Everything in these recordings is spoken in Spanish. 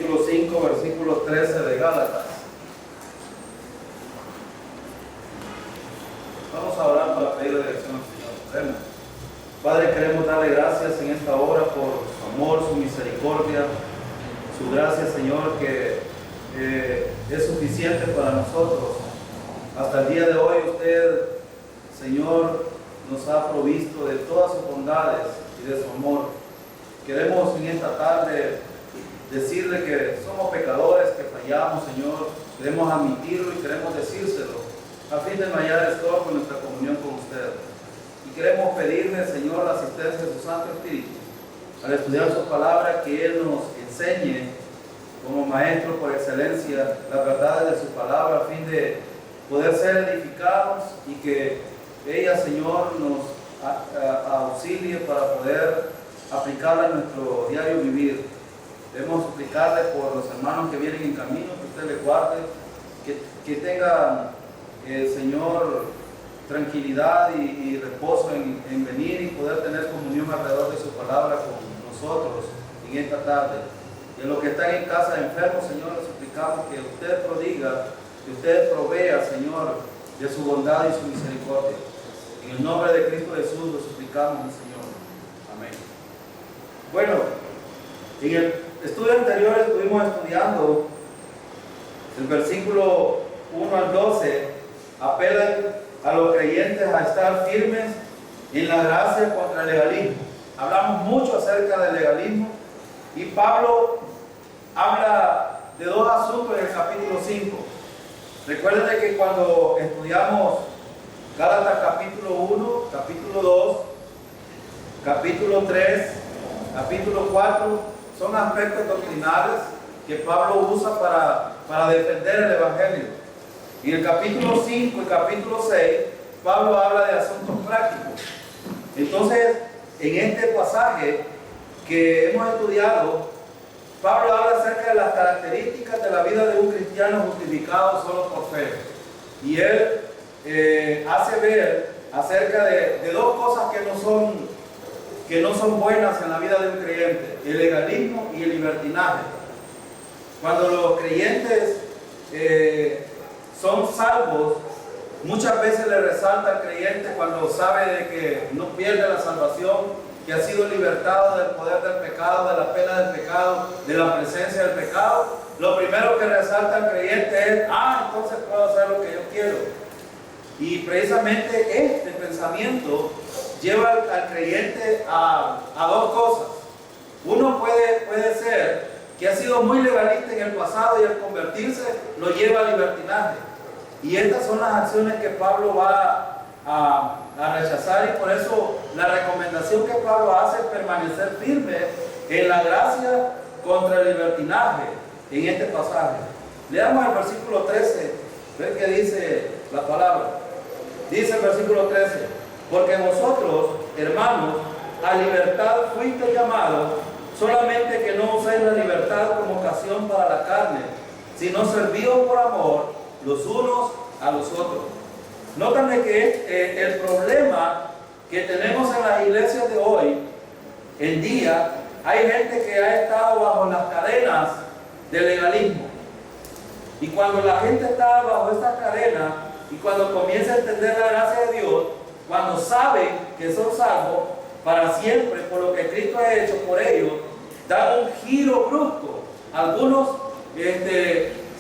capítulo 5, versículo 13 de Gálatas. Vamos a orar para pedir dirección al Señor. Oremos. Padre, queremos darle gracias en esta hora por su amor, su misericordia, su gracia, Señor, que es suficiente para nosotros. Hasta el día de hoy usted, Señor, nos ha provisto de todas sus bondades y de su amor. Queremos en esta tarde decirle que somos pecadores, que fallamos, Señor. Queremos admitirlo y queremos decírselo a fin de no hallar estorbo en nuestra comunión con usted. Y queremos pedirle, Señor, la asistencia de su Santo Espíritu al estudiar su palabra, que Él nos enseñe como maestro por excelencia las verdades de su palabra a fin de poder ser edificados y que ella, Señor, nos auxilie para poder aplicarla en nuestro diario vivir. Debemos suplicarle por los hermanos que vienen en camino, que usted les guarde, que tengan, Señor, tranquilidad y reposo en venir y poder tener comunión alrededor de su palabra con nosotros en esta tarde. Y en los que están en casa enfermos, Señor, les suplicamos que usted prodiga, que usted provea, Señor, de su bondad y su misericordia. En el nombre de Cristo Jesús lo suplicamos, mi Señor. Amén. Bueno, en el estudio anterior estuvimos estudiando el versículo 1 al 12, apelan a los creyentes a estar firmes en la gracia contra el legalismo. Hablamos mucho acerca del legalismo y Pablo habla de dos asuntos en el capítulo 5. Recuerden que cuando estudiamos Gálatas capítulo 1, capítulo 2, capítulo 3, capítulo 4, son aspectos doctrinales que Pablo usa para defender el Evangelio. Y en el capítulo 5 y capítulo 6, Pablo habla de asuntos prácticos. Entonces, en este pasaje que hemos estudiado, Pablo habla acerca de las características de la vida de un cristiano justificado solo por fe. Y él hace ver acerca de dos cosas que no son buenas en la vida de un creyente: el legalismo y el libertinaje. Cuando los creyentes son salvos, muchas veces le resalta al creyente cuando sabe de que no pierde la salvación, que ha sido libertado del poder del pecado, de la pena del pecado, de la presencia del pecado. Lo primero que resalta al creyente es: entonces puedo hacer lo que yo quiero. Y precisamente este pensamiento lleva al creyente a dos cosas. Uno puede ser que ha sido muy legalista en el pasado y al convertirse lo lleva al libertinaje. Y estas son las acciones que Pablo va a rechazar, y por eso la recomendación que Pablo hace es permanecer firme en la gracia contra el libertinaje en este pasaje. Leamos el versículo 13, ve qué dice la palabra. Dice el versículo 13: porque vosotros, hermanos, a libertad fuisteis llamados, solamente que no uséis la libertad como ocasión para la carne, sino servíos por amor los unos a los otros. Notan de que el problema que tenemos en las iglesias de hoy en día, hay gente que ha estado bajo las cadenas del legalismo. Y cuando la gente está bajo esta cadena y cuando comienza a entender la gracia de Dios, cuando saben que son salvos para siempre por lo que Cristo ha hecho por ellos, dan un giro brusco. Algunos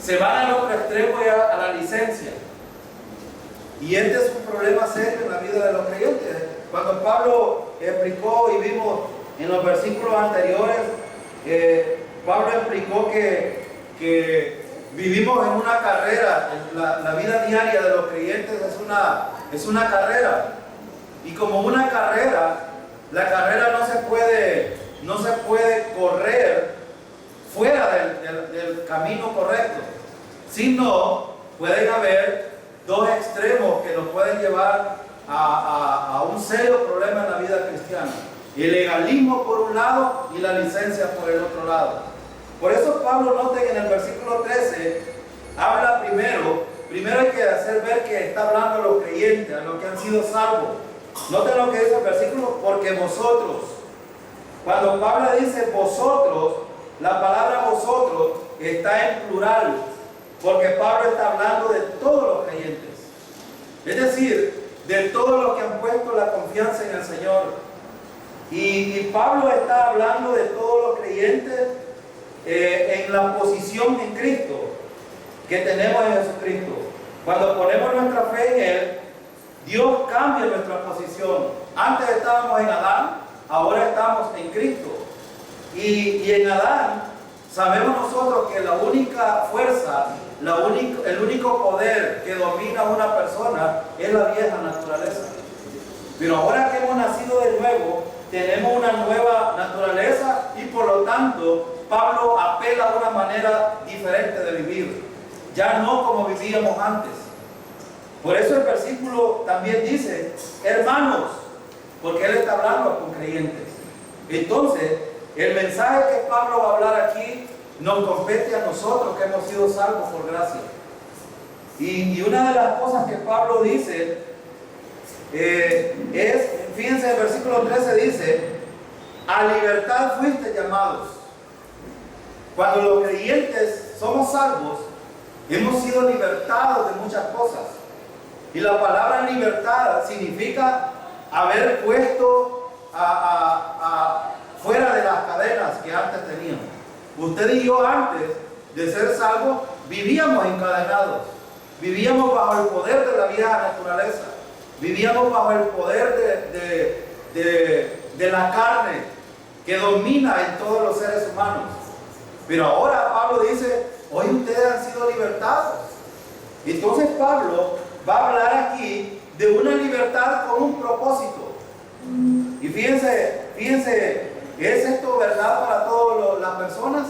se van al otro extremo y a la licencia. Y este es un problema serio en la vida de los creyentes. Cuando Pablo explicó y vimos en los versículos anteriores, Pablo explicó que vivimos en una carrera. La vida diaria de los creyentes es una carrera. Y como una carrera, la carrera no se puede correr fuera del camino correcto, sino pueden haber dos extremos que nos pueden llevar a un serio problema en la vida cristiana: el legalismo por un lado y la licencia por el otro lado. Por eso Pablo, noten en el versículo 13, habla primero hay que hacer ver que está hablando a los creyentes, a los que han sido salvos. Noten lo que dice el versículo: porque vosotros. Cuando Pablo dice vosotros, la palabra vosotros está en plural, porque Pablo está hablando de todos los creyentes. Es decir, de todos los que han puesto la confianza en el Señor. Y Pablo está hablando de todos los creyentes en la posición en Cristo que tenemos en Jesucristo. Cuando ponemos nuestra fe en Él, Dios cambia nuestra posición. Antes estábamos en Adán, ahora estamos en Cristo. Y en Adán sabemos nosotros que la única fuerza, el único poder que domina a una persona es la vieja naturaleza. Pero ahora que hemos nacido de nuevo, tenemos una nueva naturaleza y por lo tanto Pablo apela a una manera diferente de vivir, ya no como vivíamos antes. Por eso el versículo también dice, hermanos, porque él está hablando con creyentes. Entonces, el mensaje que Pablo va a hablar aquí nos compete a nosotros que hemos sido salvos por gracia. Y una de las cosas que Pablo dice fíjense, el versículo 13 dice, a libertad fuiste llamados. Cuando los creyentes somos salvos, hemos sido libertados de muchas cosas. Y la palabra libertad significa haber puesto fuera de las cadenas que antes teníamos. Usted y yo antes de ser salvos vivíamos encadenados, vivíamos bajo el poder de la vieja naturaleza, vivíamos bajo el poder de la carne que domina en todos los seres humanos. Pero ahora Pablo dice, hoy ustedes han sido libertados. Entonces Pablo va a hablar aquí de una libertad con un propósito. Y fíjense, ¿es esto verdad para todas las personas?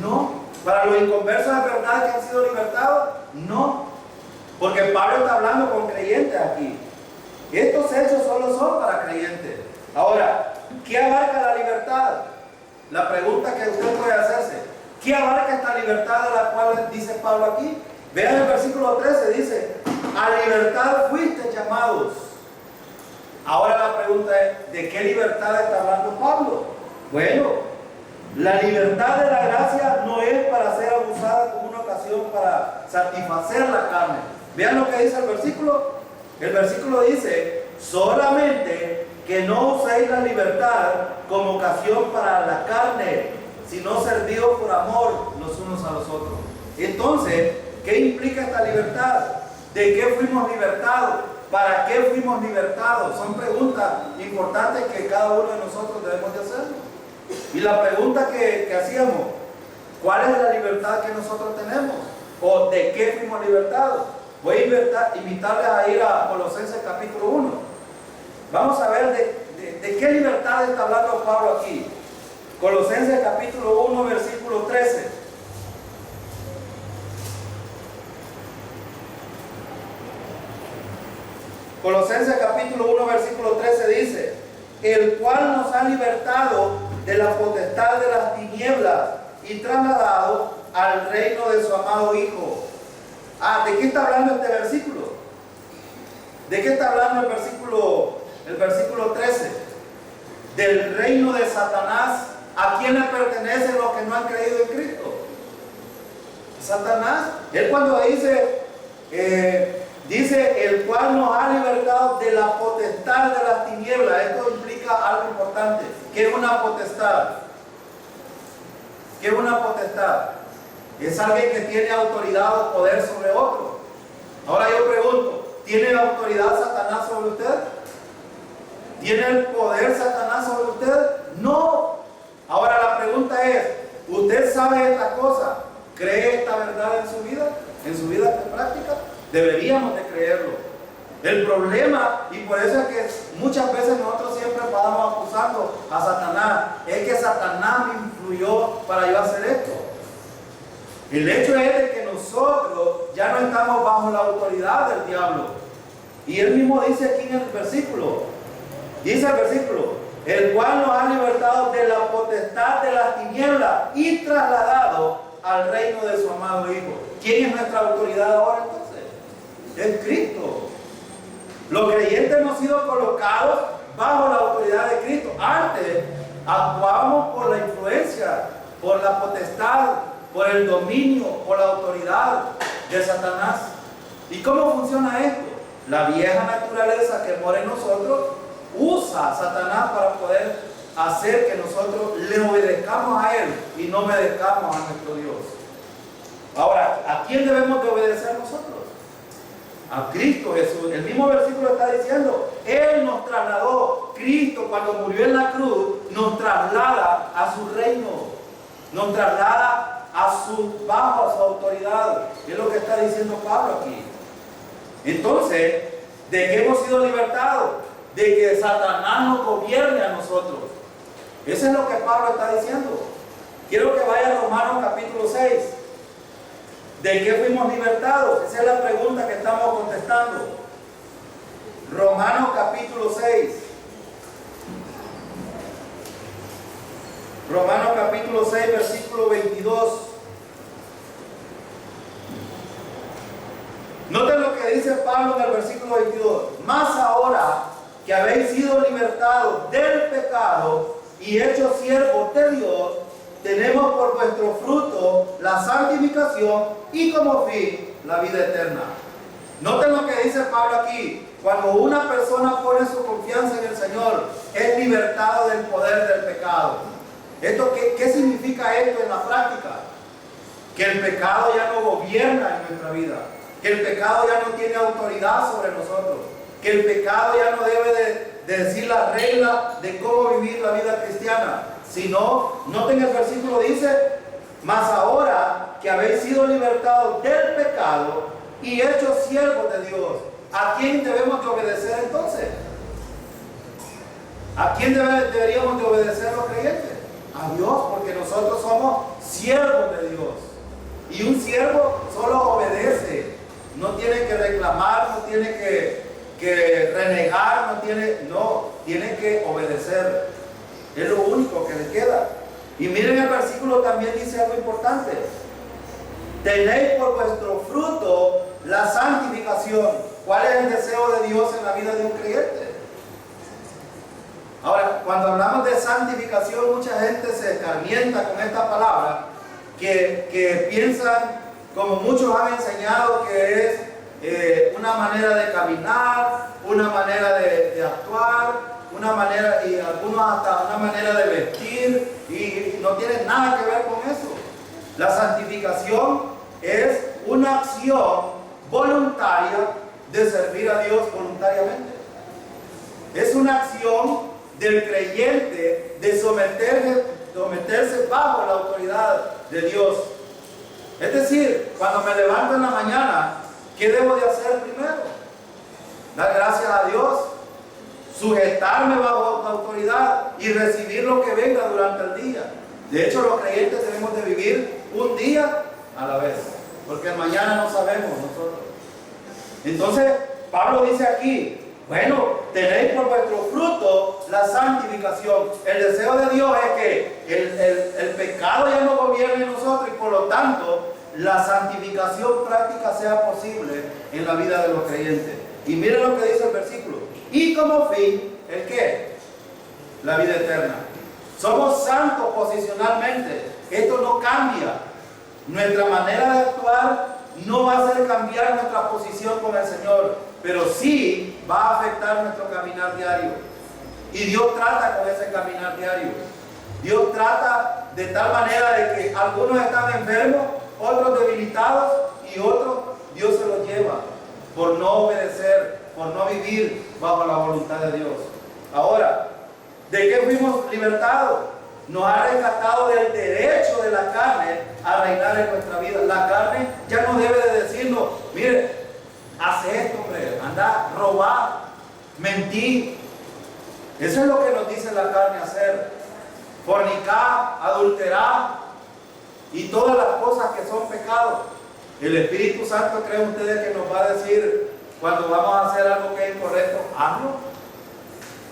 No. ¿Para los inconversos es verdad que han sido libertados? No. Porque Pablo está hablando con creyentes aquí. Estos hechos solo son para creyentes. Ahora, ¿qué abarca la libertad? La pregunta que usted puede hacerse, ¿qué abarca esta libertad de la cual dice Pablo aquí? Vean el versículo 13, dice, a libertad fuiste llamados. Ahora la pregunta es, ¿de qué libertad está hablando Pablo? Bueno, la libertad de la gracia no es para ser abusada como una ocasión para satisfacer la carne. Vean lo que dice el versículo. El versículo dice, solamente que no uséis la libertad como ocasión para la carne, sino servidos por amor los unos a los otros. Entonces, ¿qué implica esta libertad? ¿De qué fuimos libertados? ¿Para qué fuimos libertados? Son preguntas importantes que cada uno de nosotros debemos de hacer. Y la pregunta que hacíamos, ¿cuál es la libertad que nosotros tenemos? ¿O de qué fuimos libertados? Voy a invitarles a ir a Colosenses capítulo 1. Vamos a ver de qué libertad está hablando Pablo aquí. Colosenses capítulo 1, versículo 13. Colosenses capítulo 1, versículo 13 dice, el cual nos ha libertado de la potestad de las tinieblas y trasladado al reino de su amado Hijo. ¿De qué está hablando este versículo? ¿De qué está hablando el versículo 13? Del reino de Satanás. ¿A quién le pertenecen los que no han creído en Cristo? Satanás. Él cuando dice el cual nos ha libertado de la potestad de las tinieblas. Esto implica algo importante. ¿Qué es una potestad? ¿Qué es una potestad? Es alguien que tiene autoridad o poder sobre otro. Ahora yo pregunto, ¿tiene autoridad Satanás sobre usted? ¿Tiene el poder Satanás sobre usted? No. Ahora la pregunta es, ¿usted sabe esta cosa? ¿Cree esta verdad en su vida? ¿En su vida práctica? Deberíamos de creerlo. El problema, y por eso es que muchas veces nosotros siempre vamos acusando a Satanás, es que Satanás me influyó para yo hacer esto. El hecho es de que nosotros ya no estamos bajo la autoridad del diablo. Y él mismo dice aquí en el versículo, dice el versículo, el cual nos ha libertado de la potestad de las tinieblas y trasladado al reino de su amado Hijo. ¿Quién es nuestra autoridad ahora entonces? Es Cristo. Los creyentes hemos sido colocados bajo la autoridad de Cristo. Antes actuábamos por la influencia, por la potestad, por el dominio, por la autoridad de Satanás. ¿Y cómo funciona esto? La vieja naturaleza que mora en nosotros usa a Satanás para poder hacer que nosotros le obedezcamos a Él y no obedezcamos a nuestro Dios. Ahora, ¿a quién debemos de obedecer nosotros? A Cristo Jesús. El mismo versículo está diciendo, Él nos trasladó. Cristo, cuando murió en la cruz, nos traslada a su reino, nos traslada bajo a su autoridad. Es lo que está diciendo Pablo aquí. Entonces, ¿de qué hemos sido libertados? De que Satanás nos gobierne a nosotros. Eso es lo que Pablo está diciendo. Quiero que vaya a Romanos capítulo 6. ¿De qué fuimos libertados? Esa es la pregunta que estamos contestando. Romanos capítulo 6. Romanos capítulo 6, versículo 22. Noten lo que dice Pablo en el versículo 22. Más ahora que habéis sido libertados del pecado y hechos siervos de Dios, tenemos por vuestro fruto la santificación y como fin la vida eterna. Noten lo que dice Pablo aquí. Cuando una persona pone su confianza en el Señor, es libertado del poder del pecado. ¿Qué significa esto en la práctica? Que el pecado ya no gobierna en nuestra vida, que el pecado ya no tiene autoridad sobre nosotros, que el pecado ya no debe de decir las reglas de cómo vivir la vida cristiana, sino, noten el versículo dice, mas ahora que habéis sido libertados del pecado y hechos siervos de Dios, ¿a quién debemos de obedecer entonces? ¿A quién deberíamos de obedecer los creyentes? A Dios, porque nosotros somos siervos de Dios. Y un siervo solo obedece, no tiene que reclamar, no tiene que renegar, tiene que obedecer. Es lo único que le queda. Y miren el versículo también dice algo importante. Tenéis por vuestro fruto la santificación. ¿Cuál es el deseo de Dios en la vida de un creyente? Ahora, cuando hablamos de santificación, mucha gente se escarmienta con esta palabra, que piensan, como muchos han enseñado, que es una manera de caminar, una manera de actuar, una manera, y algunos hasta una manera de vestir, y no tiene nada que ver con eso. La santificación es una acción voluntaria de servir a Dios voluntariamente. Es una acción del creyente de someterse bajo la autoridad de Dios. Es decir, cuando me levanto en la mañana, ¿qué debo de hacer primero? Dar gracias a Dios, sujetarme bajo la autoridad y recibir lo que venga durante el día. De hecho, los creyentes debemos de vivir un día a la vez, porque el mañana no sabemos nosotros. Entonces, Pablo dice aquí, bueno, tenéis por vuestro fruto la santificación. El deseo de Dios es que el pecado ya no gobierne en nosotros y por lo tanto la santificación práctica sea posible en la vida de los creyentes. Y miren lo que dice el versículo. Y como fin, ¿el qué? La vida eterna. Somos santos posicionalmente. Esto no cambia. Nuestra manera de actuar no va a hacer cambiar nuestra posición con el Señor, pero sí va a afectar nuestro caminar diario. Y Dios trata con ese caminar diario. Dios trata de tal manera de que algunos están enfermos, otros debilitados y otros Dios se los lleva por no obedecer, por no vivir bajo la voluntad de Dios. Ahora, ¿de qué fuimos libertados? Nos ha rescatado del derecho de la carne a reinar en nuestra vida. La carne ya no debe de decirnos, mire, hace esto, hombre, anda, robar, mentir. Eso es lo que nos dice la carne hacer. Fornicar, adulterar y todas las cosas que son pecados. El Espíritu Santo, ¿creen ustedes que nos va a decir cuando vamos a hacer algo que es incorrecto, hazlo?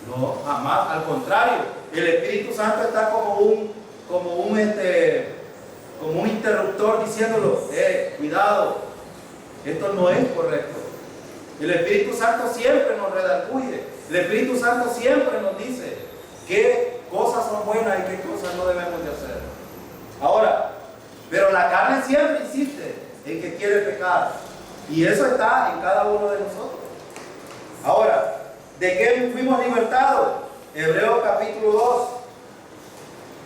No, jamás, al contrario. El Espíritu Santo está como un interruptor diciéndolo, cuidado, esto no es correcto. El Espíritu Santo siempre nos redarguye. El Espíritu Santo siempre nos dice qué cosas son buenas y qué cosas no debemos de hacer. Ahora, Pero la carne siempre insiste en que quiere pecar. Y eso está en cada uno de nosotros. Ahora, ¿de qué fuimos libertados? Hebreos capítulo 2.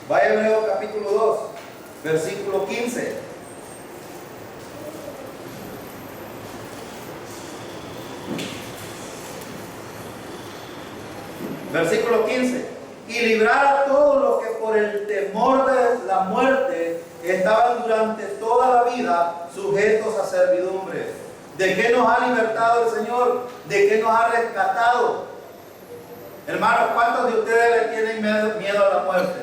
Vaya a Hebreos capítulo 2, versículo 15. Versículo 15. Y librar a todos los que por el temor de la muerte estaban durante toda la vida sujetos a servidumbre. ¿De qué nos ha libertado el Señor? ¿De qué nos ha rescatado? Hermanos, ¿cuántos de ustedes le tienen miedo a la muerte?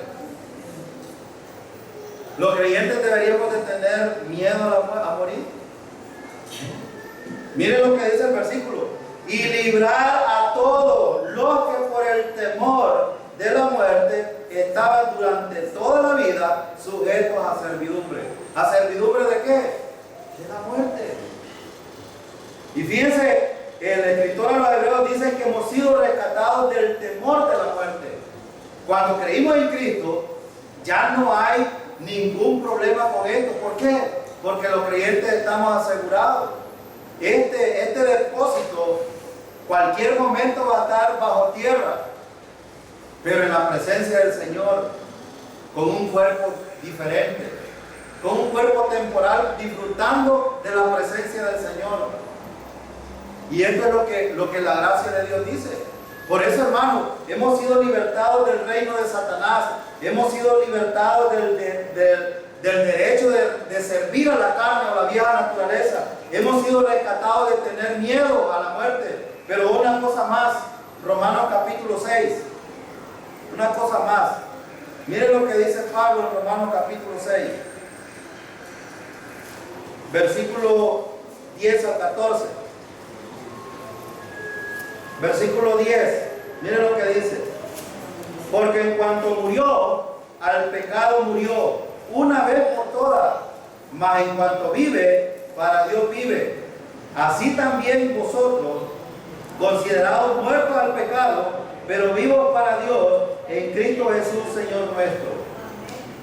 ¿Los creyentes deberíamos de tener miedo a morir? Miren lo que dice el versículo. Y librar a todos los que por el temor de la muerte estaban durante toda la vida sujetos a servidumbre. ¿A servidumbre de qué? De la muerte. Y fíjense, el escritor a los Hebreos dice que hemos sido rescatados del temor de la muerte. Cuando creímos en Cristo, ya no hay ningún problema con esto. ¿Por qué? Porque los creyentes estamos asegurados. Este depósito, cualquier momento va a estar bajo tierra, pero en la presencia del Señor, con un cuerpo diferente, con un cuerpo temporal, disfrutando de la presencia del Señor. Y esto es lo que la gracia de Dios dice. Por eso, hermanos, hemos sido libertados del reino de Satanás. Hemos sido libertados del derecho de servir a la carne o a la vieja naturaleza. Hemos sido rescatados de tener miedo a la muerte. Pero una cosa más, Romanos capítulo 6. Una cosa más. Miren lo que dice Pablo en Romanos capítulo 6. Versículo 10 al 14. Versículo 10, miren lo que dice. Porque en cuanto murió, al pecado murió una vez por todas, mas en cuanto vive, para Dios vive. Así también vosotros, considerados muertos al pecado, pero vivos para Dios, en Cristo Jesús, Señor nuestro.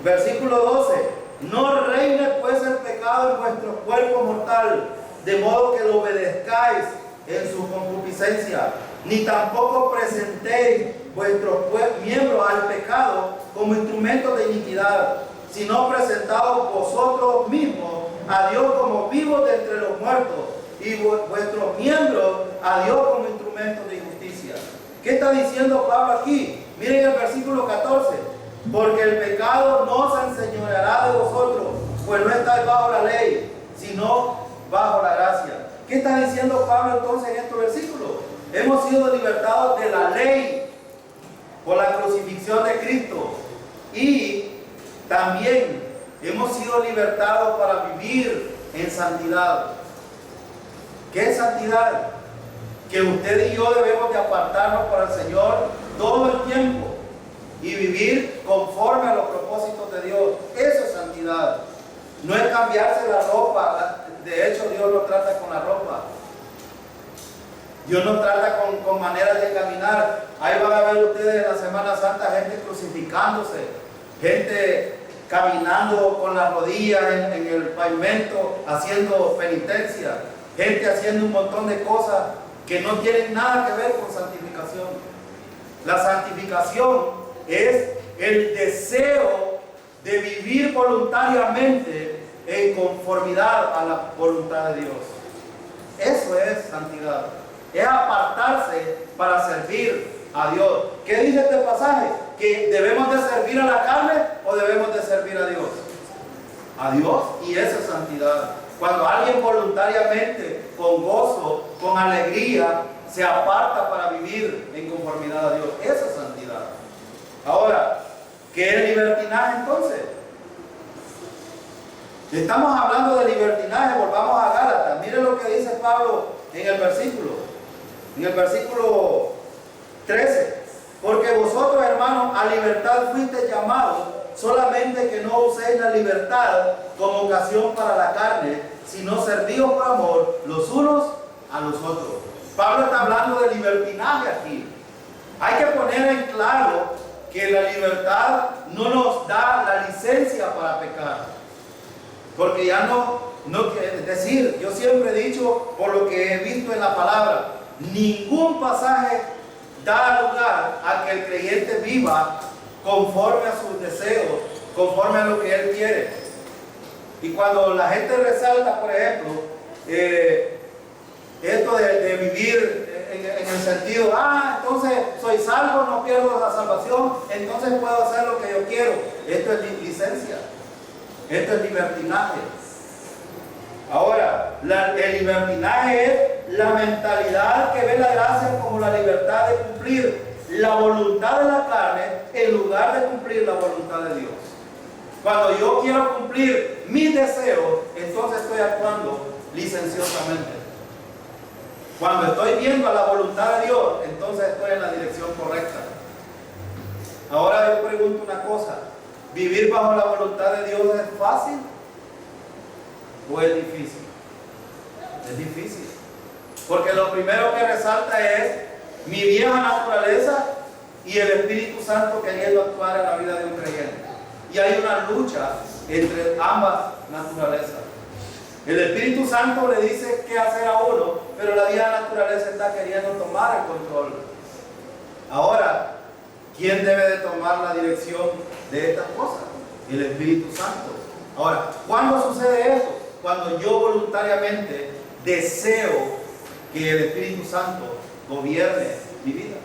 Versículo 12. No reine pues el pecado en vuestro cuerpo mortal, de modo que lo obedezcáis en su concupiscencia, ni tampoco presentéis vuestros miembros al pecado como instrumentos de iniquidad, sino presentaos vosotros mismos a Dios como vivos de entre los muertos, y vuestros miembros a Dios como instrumentos de justicia. ¿Qué está diciendo Pablo aquí? Miren el versículo 14. Porque el pecado no se enseñoreará de vosotros, pues no estáis bajo la ley, sino bajo la gracia. ¿Qué está diciendo Pablo entonces en estos versículos? Hemos sido libertados de la ley por la crucifixión de Cristo, y también hemos sido libertados para vivir en santidad. ¿Qué es santidad? Que usted y yo debemos de apartarnos para el Señor todo el tiempo y vivir conforme a los propósitos de Dios. Eso es santidad. No es cambiarse la ropa. De hecho, Dios no trata con la ropa. Dios nos trata con maneras de caminar. Ahí van a ver ustedes en la Semana Santa gente crucificándose, gente caminando con las rodillas en el pavimento, haciendo penitencia, gente haciendo un montón de cosas que no tienen nada que ver con santificación. La santificación es el deseo de vivir voluntariamente en conformidad a la voluntad de Dios. Eso es santidad. Es apartarse para servir a Dios. ¿Qué dice este pasaje? ¿Que debemos de servir a la carne o debemos de servir a Dios? A Dios, y eso es santidad. Cuando alguien voluntariamente, con gozo, con alegría, se aparta para vivir en conformidad a Dios, eso es santidad. Ahora, ¿qué es libertinaje entonces? Estamos hablando de libertinaje, volvamos a Gálatas. Miren lo que dice Pablo en el versículo 13. Porque vosotros, hermanos, a libertad fuisteis llamados, solamente que no uséis la libertad como ocasión para la carne, sino servíos por amor los unos a los otros. Pablo está hablando de libertinaje aquí. Hay que poner en claro que la libertad no nos da la licencia para pecar. Porque ya es decir, yo siempre he dicho, por lo que he visto en la palabra, ningún pasaje da lugar a que el creyente viva conforme a sus deseos, conforme a lo que él quiere. Y cuando la gente resalta, por ejemplo, esto de vivir en el sentido, entonces soy salvo, no pierdo la salvación, entonces puedo hacer lo que yo quiero. Esto es licencia, esto es libertinaje. Ahora, el libertinaje es la mentalidad que ve la gracia como la libertad de cumplir la voluntad de la carne en lugar de cumplir la voluntad de Dios. Cuando yo quiero cumplir mis deseos, entonces estoy actuando licenciosamente. Cuando estoy viendo a la voluntad de Dios, entonces estoy en la dirección correcta. Ahora yo pregunto una cosa: ¿vivir bajo la voluntad de Dios es fácil o es difícil? Es difícil. Porque lo primero que resalta es mi vieja naturaleza y el Espíritu Santo queriendo actuar en la vida de un creyente. Y hay una lucha entre ambas naturalezas. El Espíritu Santo le dice qué hacer a uno, pero la vieja naturaleza está queriendo tomar el control. Ahora, ¿quién debe de tomar la dirección de estas cosas? El Espíritu Santo. Ahora, ¿cuándo sucede esto? Cuando yo voluntariamente deseo que el Espíritu Santo gobierne mi vida.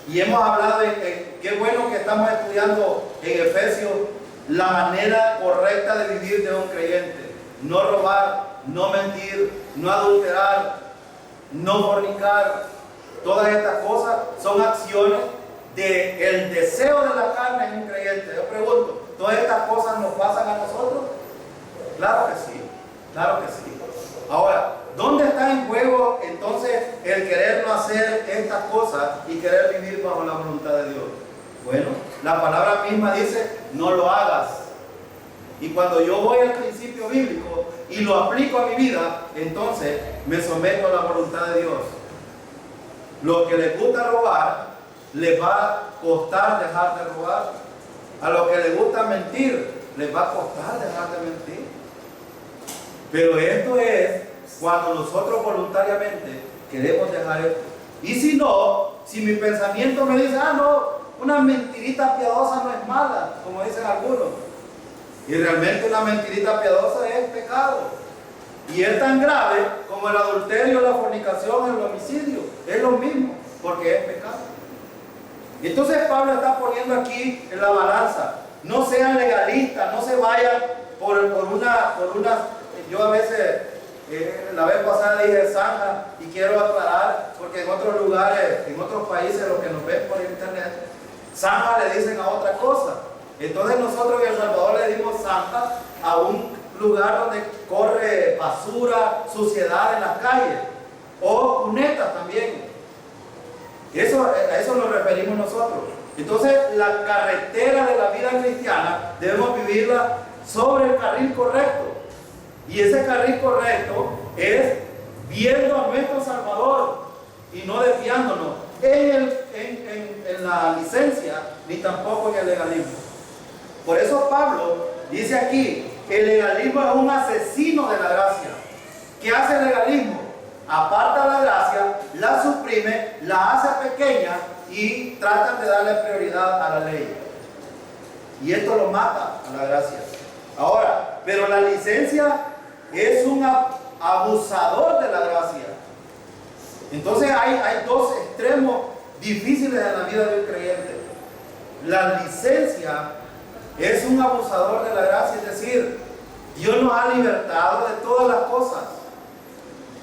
Y hemos hablado de qué bueno que estamos estudiando en Efesios la manera correcta de vivir de un creyente. No robar, no mentir, no adulterar, no fornicar. Todas estas cosas son acciones del deseo de la carne en un creyente. Yo pregunto, ¿todas estas cosas nos pasan a nosotros? Claro que sí, claro que sí. Ahora, ¿dónde está en juego entonces el querer no hacer estas cosas y querer vivir bajo la voluntad de Dios? Bueno, la palabra misma dice, no lo hagas. Y cuando yo voy al principio bíblico y lo aplico a mi vida, entonces me someto a la voluntad de Dios. Los que les gusta robar, les va a costar dejar de robar. A los que les gusta mentir, les va a costar dejar de mentir. Pero esto es cuando nosotros voluntariamente queremos dejar esto. Y si no, si mi pensamiento me dice, no, una mentirita piadosa no es mala, como dicen algunos. Y realmente una mentirita piadosa es pecado. Y es tan grave como el adulterio, la fornicación, el homicidio. Es lo mismo, porque es pecado. Y entonces Pablo está poniendo aquí en la balanza. No sean legalistas, no se vayan por una yo a veces, la vez pasada dije zanja, y quiero aclarar, porque en otros lugares, en otros países, los que nos ven por internet, zanja le dicen a otra cosa. Entonces nosotros en El Salvador le dimos zanja a un lugar donde corre basura, suciedad en las calles, o cunetas también. A eso nos referimos nosotros. Entonces la carretera de la vida cristiana debemos vivirla sobre el carril correcto. Y ese carril correcto es viendo a nuestro Salvador y no desviándonos en la licencia ni tampoco en el legalismo. Por eso Pablo dice aquí, el legalismo es un asesino de la gracia. ¿Qué hace el legalismo? Aparta la gracia, la suprime, la hace pequeña y tratan de darle prioridad a la ley. Y esto lo mata a la gracia. Ahora, pero la licencia es un abusador de la gracia. Entonces hay dos extremos difíciles en la vida del creyente. La licencia es un abusador de la gracia, es decir, Dios nos ha libertado de todas las cosas.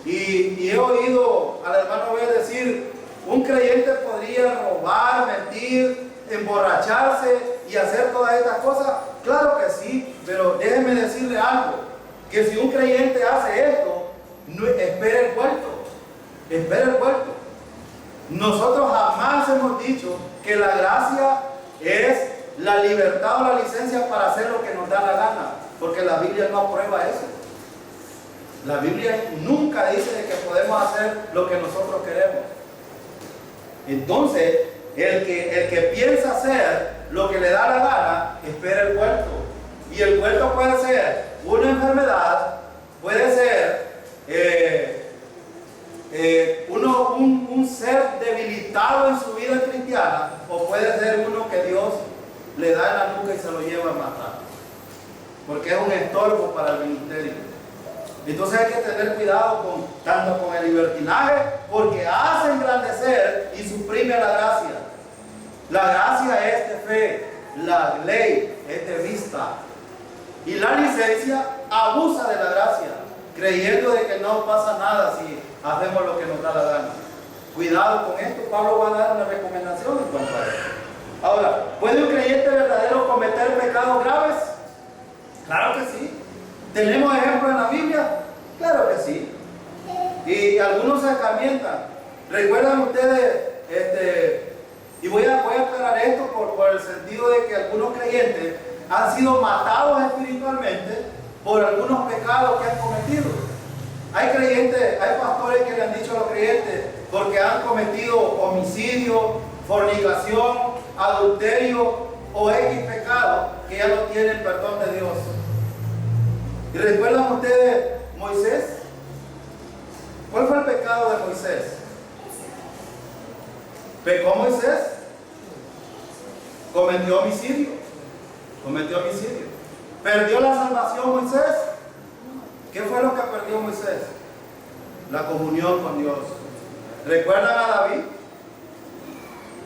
Y he oído al hermano Abel decir, un creyente podría robar, mentir, emborracharse y hacer todas estas cosas. Claro que sí, pero déjeme decirle algo. Que si un creyente hace esto, no, espera el vuelto. Espera el vuelto. Nosotros jamás hemos dicho que la gracia es la libertad o la licencia para hacer lo que nos da la gana, porque la Biblia no aprueba eso. La Biblia nunca dice de que podemos hacer lo que nosotros queremos. Entonces, el que piensa hacer lo que le da la gana, espera el vuelto. Y el huerto puede ser una enfermedad, puede ser un ser debilitado en su vida cristiana, o puede ser uno que Dios le da en la nuca y se lo lleva a matar, porque es un estorbo para el ministerio. Entonces hay que tener cuidado tanto con el libertinaje, porque hace engrandecer y suprime la gracia. La gracia es de fe, la ley es de vista, y la licencia abusa de la gracia, creyendo de que no pasa nada si hacemos lo que nos da la gana. Cuidado con esto. Pablo va a dar una recomendación en cuanto a esto. Ahora, ¿puede un creyente verdadero cometer pecados graves? Claro que sí. ¿Tenemos ejemplos en la Biblia? Claro que sí. Y algunos se escarmientan. ¿Recuerdan ustedes? Y voy a aclarar esto por el sentido de que algunos creyentes han sido matados espiritualmente por algunos pecados que han cometido. Hay creyentes, hay pastores que le han dicho a los creyentes, porque han cometido homicidio, fornicación, adulterio o X pecado, que ya no tienen perdón de Dios. ¿Y recuerdan ustedes Moisés? ¿Cuál fue el pecado de Moisés? ¿Pecó Moisés? Cometió homicidio. ¿Perdió la salvación Moisés? ¿Qué fue lo que perdió Moisés? La comunión con Dios. ¿Recuerdan a David?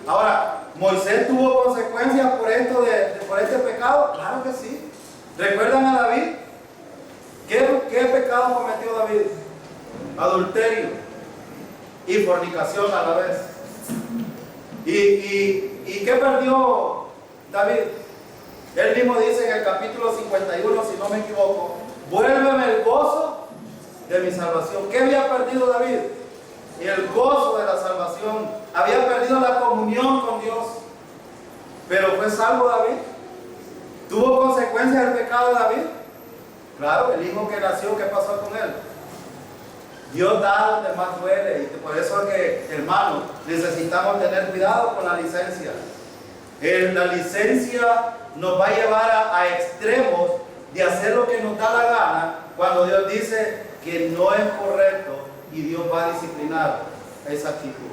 Ahora, ¿Moisés tuvo consecuencias por este pecado? Claro que sí. ¿Recuerdan a David? ¿Qué pecado cometió David? Adulterio y fornicación a la vez. ¿Y qué perdió David? Él mismo dice en el capítulo 51, si no me equivoco, vuélveme el gozo de mi salvación. ¿Qué había perdido David? El gozo de la salvación. Había perdido la comunión con Dios. Pero ¿fue salvo David? ¿Tuvo consecuencias el pecado de David? Claro, el hijo que nació, ¿qué pasó con él? Dios da donde más duele, y por eso es que, hermanos, necesitamos tener cuidado con la licencia. La licencia nos va a llevar a extremos de hacer lo que nos da la gana, cuando Dios dice que no es correcto y Dios va a disciplinar esa actitud.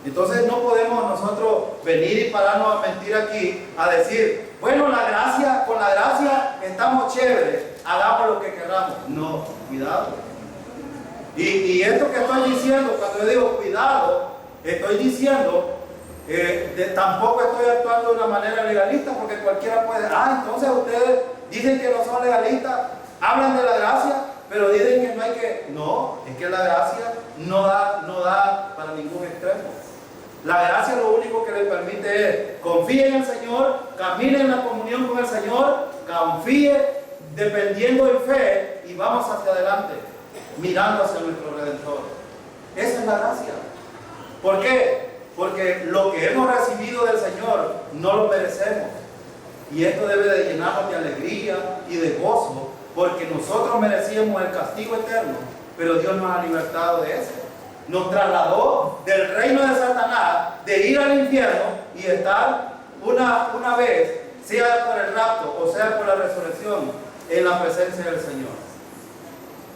Entonces no podemos nosotros venir y pararnos a mentir aquí, a decir, bueno, con la gracia estamos chéveres, hagamos lo que queramos. No, cuidado. Y esto que estoy diciendo, cuando yo digo cuidado, estoy diciendo, tampoco estoy actuando de una manera legalista, porque cualquiera puede, entonces ustedes dicen que no son legalistas, hablan de la gracia, pero dicen que no hay que... No, es que la gracia no da para ningún extremo. La gracia lo único que le permite es confíe en el Señor, camine en la comunión con el Señor, confíe dependiendo en fe y vamos hacia adelante, mirando hacia nuestro Redentor. Esa es la gracia. ¿Por qué? Porque lo que hemos recibido del Señor no lo merecemos. Y esto debe de llenarnos de alegría y de gozo, porque nosotros merecíamos el castigo eterno, pero Dios nos ha libertado de eso. Nos trasladó del reino de Satanás, de ir al infierno y estar una vez, sea por el rapto o sea por la resurrección, en la presencia del Señor.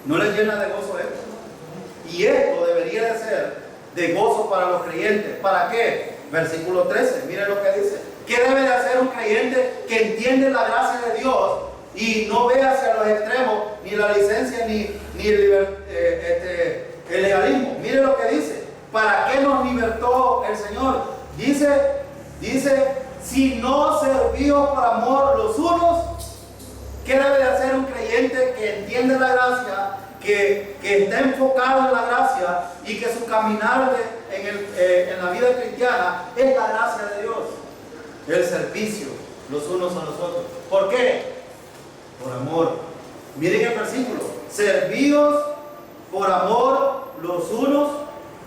¿No les llena de gozo esto? Y esto debería de ser de gozo para los creyentes. ¿Para qué? Versículo 13, miren lo que dice. ¿Qué debe de hacer un creyente que entiende la gracia de Dios y no ve hacia los extremos, ni la licencia, ni el legalismo? Miren lo que dice. ¿Para qué nos libertó el Señor? Dice, si no servíos por amor los unos. ¿Qué debe de hacer un creyente que entiende la gracia, que está enfocado en la gracia y que su caminar en la vida cristiana es la gracia de Dios? El servicio los unos a los otros. ¿Por qué? Por amor. Miren el versículo. Servíos por amor los unos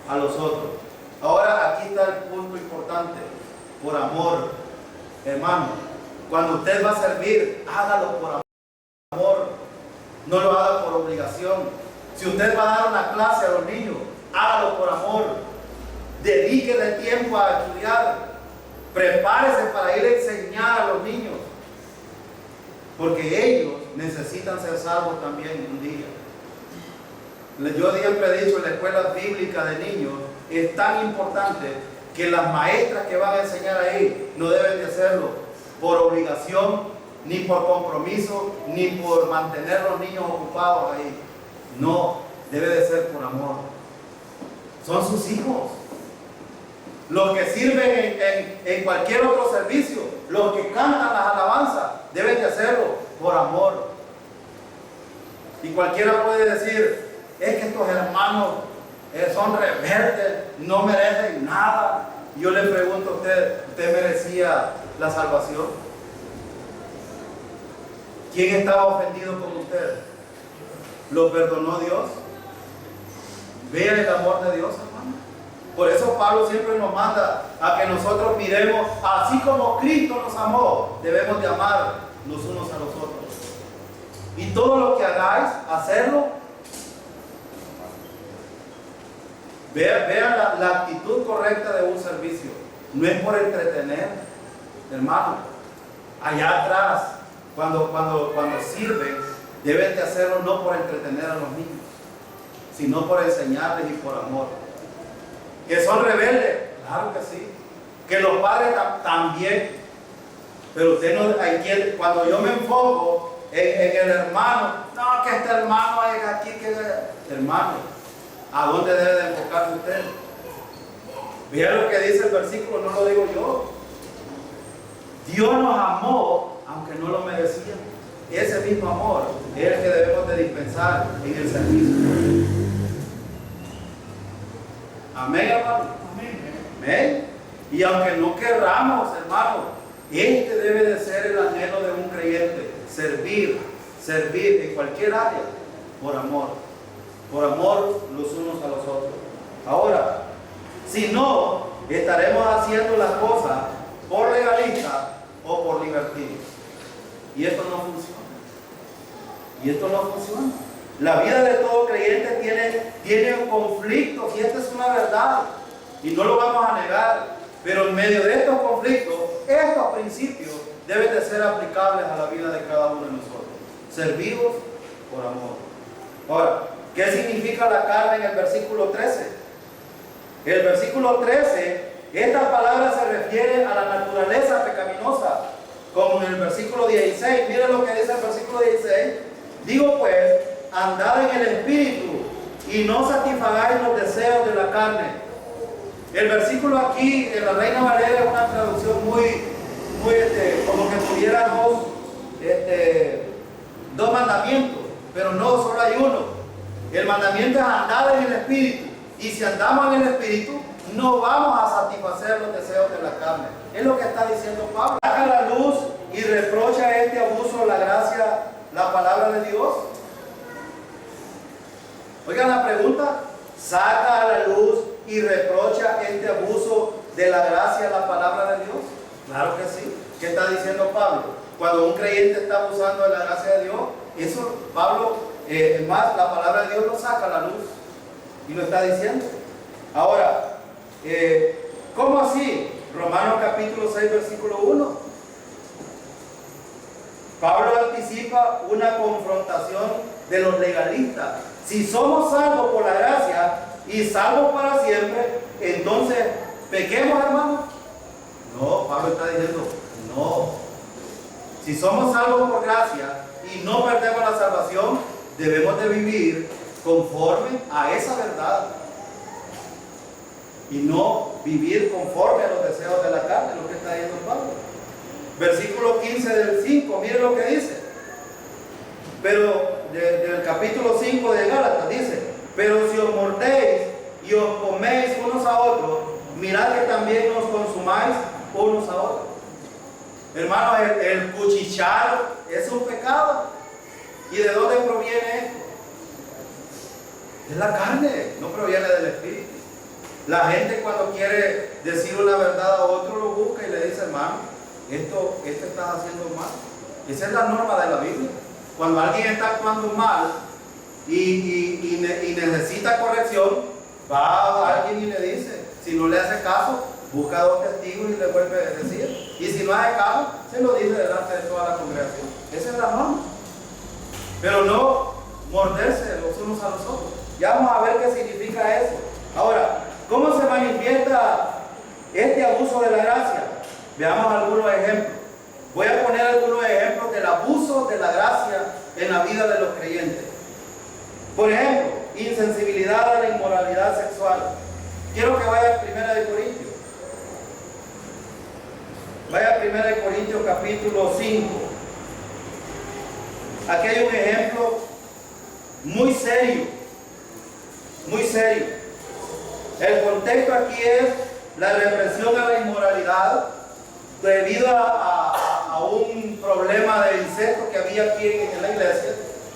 a los otros. Ahora aquí está el punto importante. Por amor. Hermano, cuando usted va a servir, hágalo por amor. No lo haga por obligación. Si usted va a dar una clase a los niños, hágalo por amor. Dedíquele tiempo a estudiar. Prepárese para ir a enseñar a los niños. porque ellos necesitan ser salvos también un día. Yo siempre he dicho, en la escuela bíblica de niños es tan importante que las maestras que van a enseñar ahí no deben de hacerlo por obligación, ni por compromiso, ni por mantener a los niños ocupados ahí. No, debe de ser por amor. Son sus hijos. Los que sirven en cualquier otro servicio, los que cantan las alabanzas, deben de hacerlo por amor. Y cualquiera puede decir, es que estos hermanos son rebeldes, no merecen nada. Yo le pregunto a usted, ¿usted merecía la salvación? ¿Quién estaba ofendido con usted? ¿Lo perdonó Dios? Vea el amor de Dios, hermano. Por eso Pablo siempre nos manda a que nosotros miremos, así como Cristo nos amó, debemos de amar los unos a los otros. Y todo lo que hagáis, hacerlo. Vean la actitud correcta de un servicio. No es por entretener, hermano. Allá atrás, cuando sirven, deben de hacerlo no por entretener a los niños, sino por enseñarles y por amor. Que son rebeldes, claro que sí. Que los padres también. Pero usted no, cuando yo me enfoco en el hermano, no, que este hermano es aquí, hermano, ¿a dónde debe de enfocarse usted? Vean lo que dice el versículo, no lo digo yo. Dios nos amó, aunque no lo merecíamos. Ese mismo amor es el que debemos de dispensar en el servicio. Amén, hermano. Amén. Y aunque no querramos, hermano, este debe de ser el anhelo de un creyente. Servir en cualquier área, por amor los unos a los otros. Ahora, si no, estaremos haciendo las cosas por legalista o por libertino. Y esto no funciona. La vida de todo creyente tiene conflictos, y esta es una verdad, y no lo vamos a negar. Pero en medio de estos conflictos, estos principios deben de ser aplicables a la vida de cada uno de nosotros. Servidos por amor. Ahora, ¿qué significa la carne en el versículo 13? En el versículo 13, esta palabra se refiere a la naturaleza pecaminosa, como en el versículo 16. Miren lo que dice el versículo 16. Digo pues, andad en el Espíritu y no satisfagáis los deseos de la carne. El versículo aquí en la Reina Valera es una traducción muy como que tuviera dos mandamientos, pero no, solo hay uno. El mandamiento es andar en el Espíritu, y si andamos en el Espíritu no vamos a satisfacer los deseos de la carne. Es lo que está diciendo Pablo. Saca a la luz y reprocha este abuso, la gracia, la palabra de Dios. Oigan la pregunta, saca a la luz y reprocha este abuso de la gracia, la palabra de Dios. Claro que sí. ¿Qué está diciendo Pablo? Cuando un creyente está abusando de la gracia de Dios, eso Pablo, más la palabra de Dios lo saca a la luz y lo está diciendo. Ahora, ¿cómo así? Romanos capítulo 6 versículo 1. Pablo anticipa una confrontación de los legalistas. Si somos salvos por la gracia y salvos para siempre, entonces pequemos, hermano. No, Pablo está diciendo, no. Si somos salvos por gracia y no perdemos la salvación, debemos de vivir conforme a esa verdad y no vivir conforme a los deseos de la carne, lo que está diciendo Pablo. Versículo 15 del 5, miren lo que dice. Pero del capítulo 5 de Gálatas dice, pero si os mordéis y os coméis unos a otros, mirad que también os consumáis unos a otros. Hermanos, el cuchichar es un pecado. ¿Y de dónde proviene esto? Es la carne, no proviene del Espíritu. La gente cuando quiere decir una verdad a otro lo busca y le dice, hermano, esto estás haciendo mal. Esa es la norma de la Biblia. Cuando alguien está actuando mal y necesita corrección, va a alguien y le dice. Si no le hace caso, busca dos testigos y le vuelve a decir. Y si no hace caso, se lo dice delante de toda la congregación. Esa es la norma. Pero no morderse los unos a los otros. Ya vamos a ver qué significa eso. Ahora, ¿cómo se manifiesta este abuso de la gracia? Veamos algunos ejemplos. Voy a poner algunos ejemplos del abuso de la gracia en la vida de los creyentes. Por ejemplo, insensibilidad a la inmoralidad sexual. Quiero que vaya a 1 de Corintios. Vaya a 1 de Corintios capítulo 5. Aquí hay un ejemplo muy serio. Muy serio. El contexto aquí es la represión a la inmoralidad debido a un problema de incesto que había aquí en la iglesia.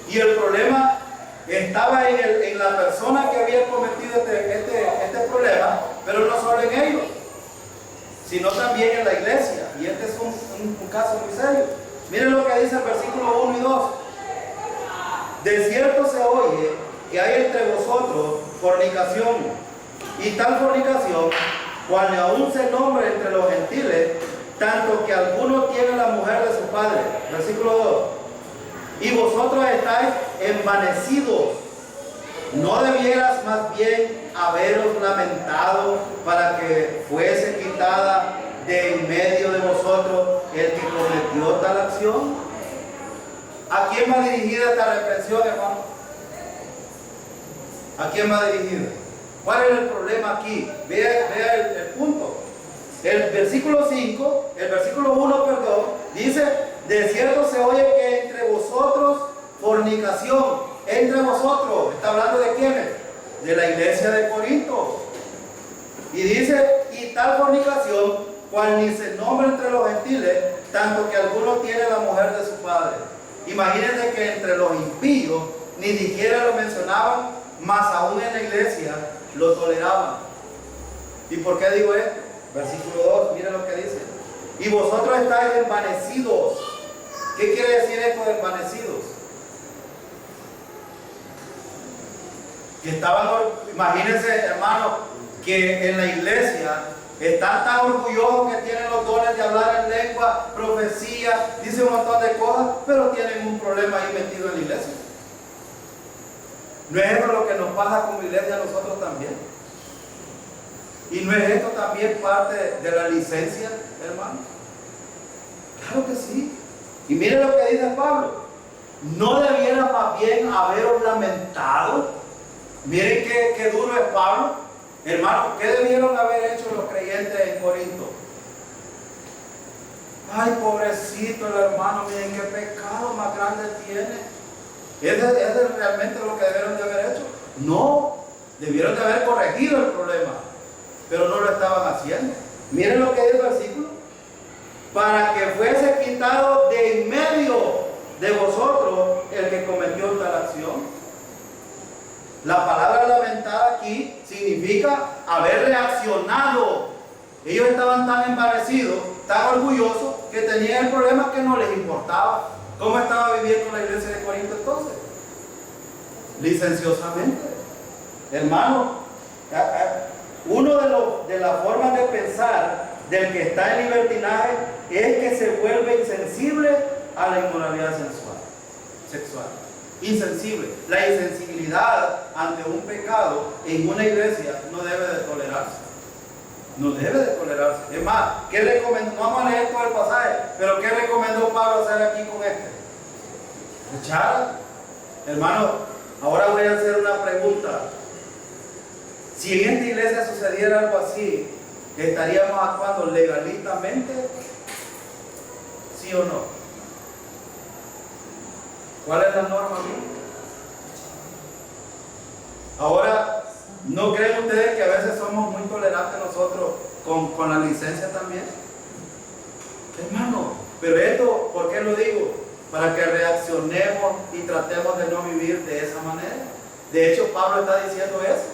Y el problema estaba en la persona que había cometido este problema, pero no solo en ellos, sino también en la iglesia. Y este es un caso muy serio. Miren lo que dice el versículo 1 y 2. De cierto se oye que hay entre vosotros fornicación, y tal fornicación, cual ni aún se nombra entre los gentiles, tanto que alguno tiene la mujer de su padre. Versículo 2. Y vosotros estáis envanecidos. ¿No debieras más bien haberos lamentado para que fuese quitada de en medio de vosotros el que cometió tal acción? ¿A quién va dirigida esta reprensión, hermano? ¿A quién va dirigida? ¿Cuál es el problema aquí? Vea el punto. El versículo 5, el versículo 1, perdón, dice: de cierto se oye que entre vosotros fornicación. Entre vosotros, ¿está hablando de quiénes? De la iglesia de Corinto. Y dice: y tal fornicación, cual ni se nombra entre los gentiles, tanto que alguno tiene la mujer de su padre. Imagínense que entre los impíos ni siquiera lo mencionaban, más aún en la iglesia lo toleraban. ¿Y por qué digo esto? Versículo 2, miren lo que dice: y vosotros estáis envanecidos. ¿Qué quiere decir esto de envanecidos? Que estaban, imagínense, hermanos, que en la iglesia están tan orgullosos que tienen los dones de hablar en lengua, profecía, dicen un montón de cosas, pero tienen un problema ahí metido en la iglesia. ¿No es eso lo que nos pasa como iglesia a nosotros también? ¿Y no es esto también parte de la licencia, hermano? Claro que sí. Y miren lo que dice Pablo: ¿no debiera más bien haberos lamentado? Miren qué duro es Pablo. Hermano, ¿qué debieron haber hecho los creyentes en Corinto? Ay, pobrecito el hermano, miren qué pecado más grande tiene. ¿Es realmente lo que debieron de haber hecho? No, debieron de haber corregido el problema, pero no lo estaban haciendo. Miren lo que dice el versículo: para que fuese quitado de en medio de vosotros el que cometió tal acción. La palabra lamentada aquí significa haber reaccionado. Ellos estaban tan envanecidos, tan orgullosos, que tenían el problema que no les importaba. ¿Cómo estaba viviendo la iglesia de Corinto entonces? Licenciosamente. Hermano, uno de las formas de pensar del que está en libertinaje es que se vuelve insensible a la inmoralidad sexual. Insensible. La insensibilidad ante un pecado en una iglesia no debe de tolerarse. No debe de tolerarse. Es más, ¿qué recomendó? Vamos a leer todo el pasaje, pero ¿qué recomendó Pablo hacer aquí con este? Echar. Hermano, ahora voy a hacer una pregunta. Si en esta iglesia sucediera algo así, ¿estaríamos actuando legalistamente? ¿Sí o no? ¿Cuál es la norma? Ahora, ¿no creen ustedes que a veces somos muy tolerantes nosotros con la licencia también? Hermano, pero esto, ¿por qué lo digo? Para que reaccionemos y tratemos de no vivir de esa manera. De hecho, Pablo está diciendo eso.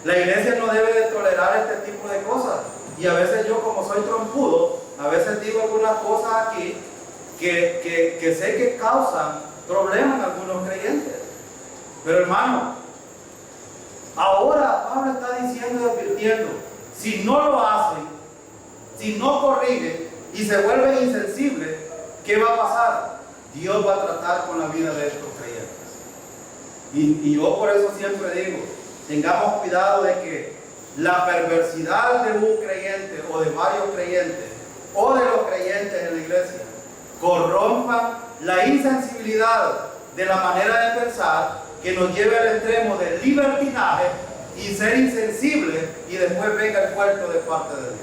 La iglesia no debe de tolerar este tipo de cosas. Y a veces yo, como soy trompudo, a veces digo algunas cosas aquí que sé que causan problemas en algunos creyentes. Pero hermano, ahora Pablo está diciendo y advirtiendo: si no lo hacen, si no corrigen y se vuelven insensibles, ¿qué va a pasar? Dios va a tratar con la vida de estos creyentes. Y yo por eso siempre digo, tengamos cuidado de que la perversidad de un creyente o de varios creyentes o de los creyentes en la iglesia corrompa la insensibilidad de la manera de pensar que nos lleve al extremo del libertinaje y ser insensible y después venga el puerto de parte de Dios.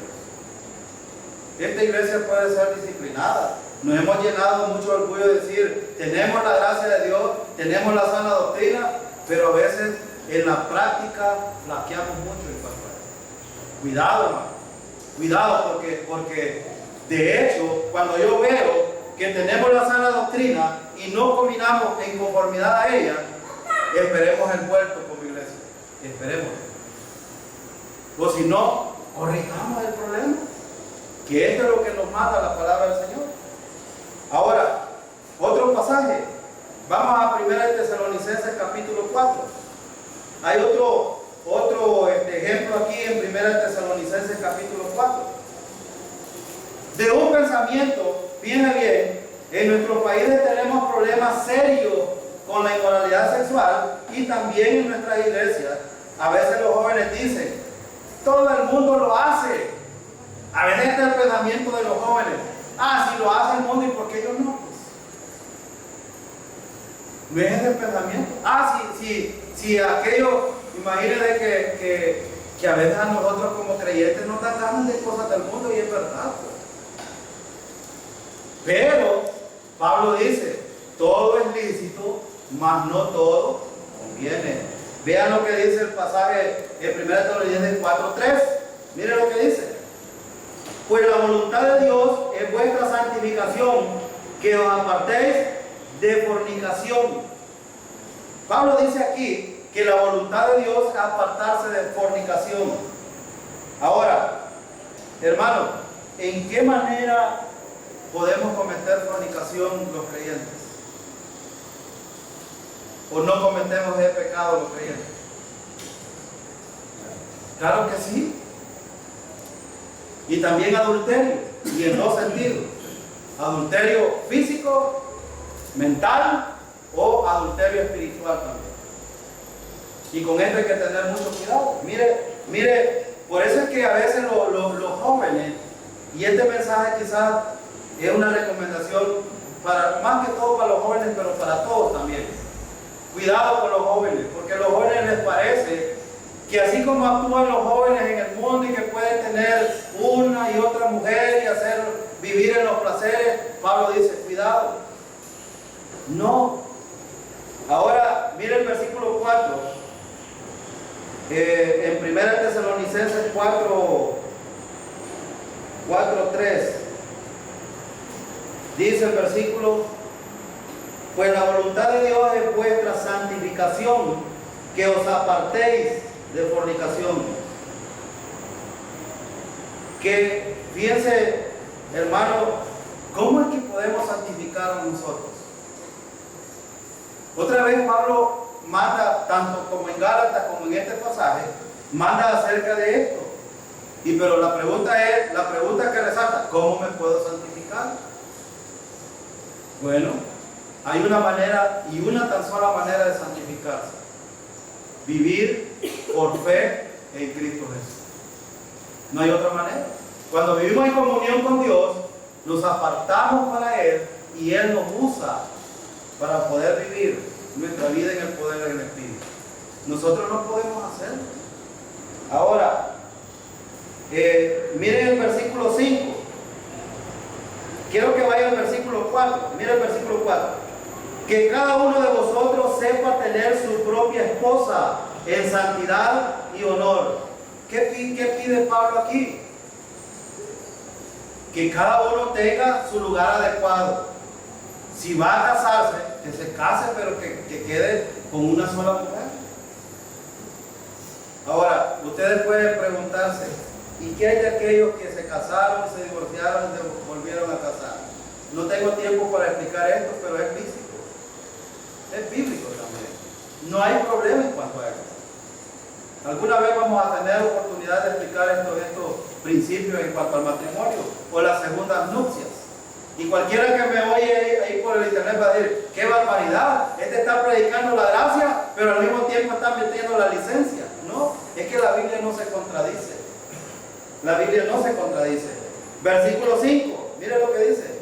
Esta iglesia puede ser disciplinada. Nos hemos llenado mucho orgullo de decir, tenemos la gracia de Dios, tenemos la sana doctrina, pero a veces en la práctica flaqueamos mucho en cuanto a eso. Cuidado, hermano. Cuidado, porque de hecho, cuando yo veo que tenemos la sana doctrina y no combinamos en conformidad a ella, esperemos el puerto como iglesia. Esperemos. O si no, corrijamos el problema. Que esto es lo que nos manda la palabra del Señor. Ahora, otro pasaje. Vamos a 1 Tesalonicenses capítulo 4. Hay otro ejemplo aquí en 1 Tesalonicenses capítulo 4. De un pensamiento, fíjense bien, en nuestros países tenemos problemas serios con la inmoralidad sexual y también en nuestras iglesias. A veces los jóvenes dicen, todo el mundo lo hace. A veces este es el pensamiento de los jóvenes. Si lo hace el mundo, ¿y por qué yo no? ¿No es ese pensamiento? Si aquello, imagínense que a veces a nosotros como creyentes nos dan ganas de cosas del mundo y es verdad. Pero Pablo dice, todo es lícito, mas no todo conviene. Vean lo que dice el pasaje en 1 Tesalonicenses 4:3. Miren lo que dice. Pues la voluntad de Dios es vuestra santificación, que os apartéis de fornicación. Pablo dice aquí que la voluntad de Dios es apartarse de fornicación. Ahora, hermano, ¿en qué manera podemos cometer fornicación los creyentes? ¿O no cometemos ese pecado los creyentes? Claro que sí. Y también adulterio, y en dos sentidos. Adulterio físico, mental, o adulterio espiritual también. Y con esto hay que tener mucho cuidado. Mire, por eso es que a veces los jóvenes, y este mensaje quizás es una recomendación para, más que todo para los jóvenes, pero para todos también. Cuidado con los jóvenes, porque a los jóvenes les parece que así como actúan los jóvenes en el mundo y que pueden tener una y otra mujer y vivir en los placeres, Pablo dice, cuidado. No. Ahora, mire el versículo 4. En 1 Tesalonicenses 4:3. Dice el versículo, pues la voluntad de Dios es vuestra santificación, que os apartéis de fornicación. Que fíjense, hermano, ¿cómo es que podemos santificar a nosotros? Otra vez Pablo manda, tanto como en Gálatas como en este pasaje, manda acerca de esto. Pero la pregunta que resalta, ¿cómo me puedo santificar? Bueno, hay una manera y una tan sola manera de santificarse. Vivir por fe en Cristo Jesús. No hay otra manera. Cuando vivimos en comunión con Dios, nos apartamos para Él y Él nos usa para poder vivir nuestra vida en el poder del Espíritu. Nosotros no podemos hacerlo. Ahora, miren el versículo 5. Quiero que vaya al versículo 4. Miren el versículo 4. Que cada uno de vosotros sepa tener su propia esposa en santidad y honor. ¿Qué pide Pablo aquí? Que cada uno tenga su lugar adecuado. Si va a casarse, que se case, pero que quede con una sola mujer. Ahora, ustedes pueden preguntarse, ¿y qué hay de aquellos que se casaron, se divorciaron y se volvieron a casar? No tengo tiempo para explicar esto, pero es lícito. Es bíblico también. No hay problema en cuanto a esto. Alguna vez vamos a tener oportunidad de explicar estos principios en cuanto al matrimonio o las segundas nupcias. Y cualquiera que me oye ahí por el internet va a decir, qué barbaridad, este está predicando la gracia, pero al mismo tiempo está metiendo la licencia. No, es que la Biblia no se contradice. La Biblia no se contradice. Versículo 5, mire lo que dice.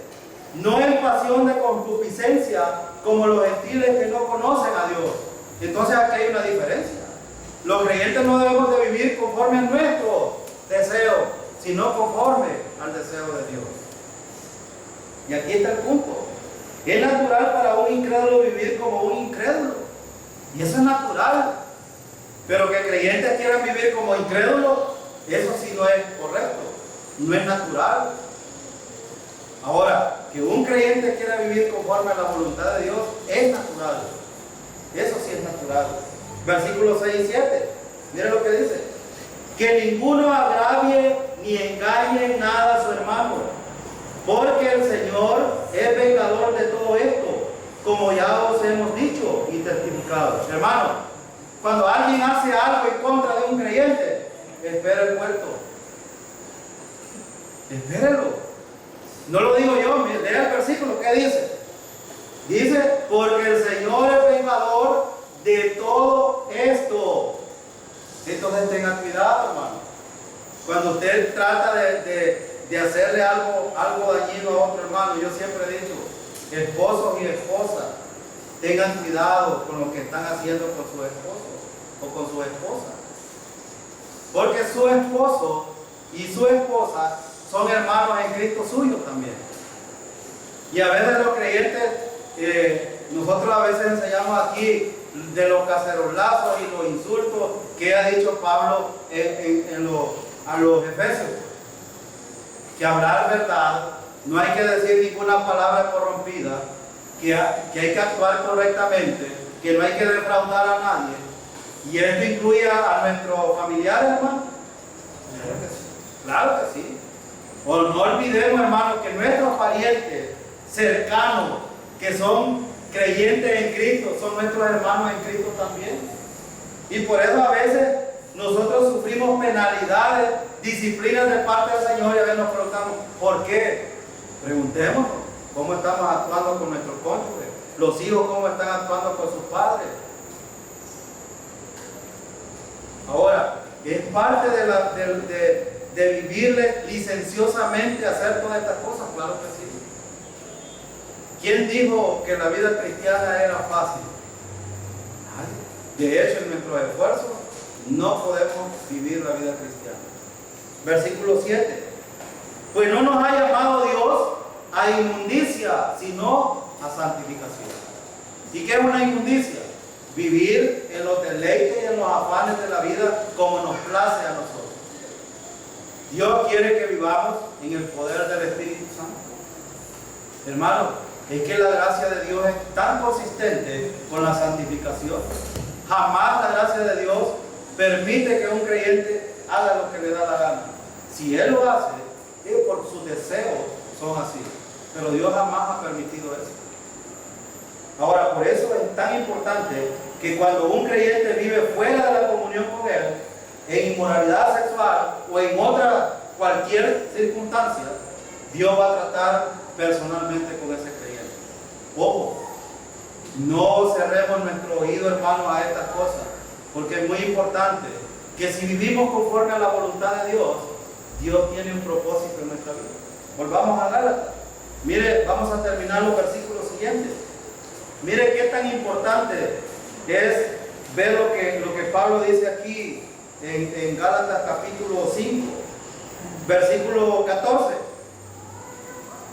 No en pasión de concupiscencia, como los gentiles que no conocen a Dios. Entonces aquí hay una diferencia. Los creyentes no debemos de vivir conforme a nuestro deseo, sino conforme al deseo de Dios. Y aquí está el punto. Es natural para un incrédulo vivir como un incrédulo. Y eso es natural. Pero que creyentes quieran vivir como incrédulos, eso sí no es correcto. No es natural. Ahora, que un creyente quiera vivir conforme a la voluntad de Dios, es natural. Eso sí es natural. Versículos 6 y 7. Miren lo que dice. Que ninguno agravie ni engañe en nada a su hermano, porque el Señor es vengador de todo esto, como ya os hemos dicho y testificado. Hermano, cuando alguien hace algo en contra de un creyente, espera el puerto. Espérelo. No lo digo yo, lea el versículo, ¿qué dice? Dice, porque el Señor es vengador de todo esto. Entonces tenga cuidado, hermano. Cuando usted trata de hacerle algo dañino a otro hermano, yo siempre he dicho, esposos y esposas, tengan cuidado con lo que están haciendo con su esposo o con su esposa. Porque su esposo y su esposa son hermanos en Cristo suyo también. Y a veces los creyentes, nosotros a veces enseñamos aquí de los cacerolazos y los insultos que ha dicho Pablo a los efesios. Que hablar verdad, no hay que decir ninguna palabra corrompida, que hay que actuar correctamente, que no hay que defraudar a nadie. Y esto incluye a nuestros familiares, hermano. Claro que sí. O no olvidemos, hermano, que nuestros parientes cercanos, que son creyentes en Cristo, son nuestros hermanos en Cristo también. Y por eso a veces nosotros sufrimos penalidades, disciplinas de parte del Señor, y a veces nos preguntamos, ¿por qué? Preguntémonos, ¿cómo estamos actuando con nuestros cónyuges? Los hijos, ¿cómo están actuando con sus padres? Ahora, es parte de vivirle licenciosamente, hacer todas estas cosas, claro que sí. ¿Quién dijo que la vida cristiana era fácil? Nadie. De hecho, en nuestros esfuerzos no podemos vivir la vida cristiana. Versículo 7. Pues no nos ha llamado Dios a inmundicia, sino a santificación. ¿Y qué es una inmundicia? Vivir en los deleites y en los afanes de la vida como nos place a nosotros. Dios quiere que vivamos en el poder del Espíritu Santo. Hermano, es que la gracia de Dios es tan consistente con la santificación. Jamás la gracia de Dios permite que un creyente haga lo que le da la gana. Si él lo hace, es por sus deseos son así. Pero Dios jamás ha permitido eso. Ahora, por eso es tan importante que cuando un creyente vive fuera de la comunión con Él, en inmoralidad sexual o en otra cualquier circunstancia, Dios va a tratar personalmente con ese creyente. Ojo, no cerremos nuestro oído, hermanos, a estas cosas, porque es muy importante que si vivimos conforme a la voluntad de Dios, Dios tiene un propósito en nuestra vida. Volvamos a Gálatas. Mire, vamos a terminar los versículos siguientes. Mire qué tan importante es ver lo que Pablo dice aquí en Gálatas capítulo 5, versículo 14.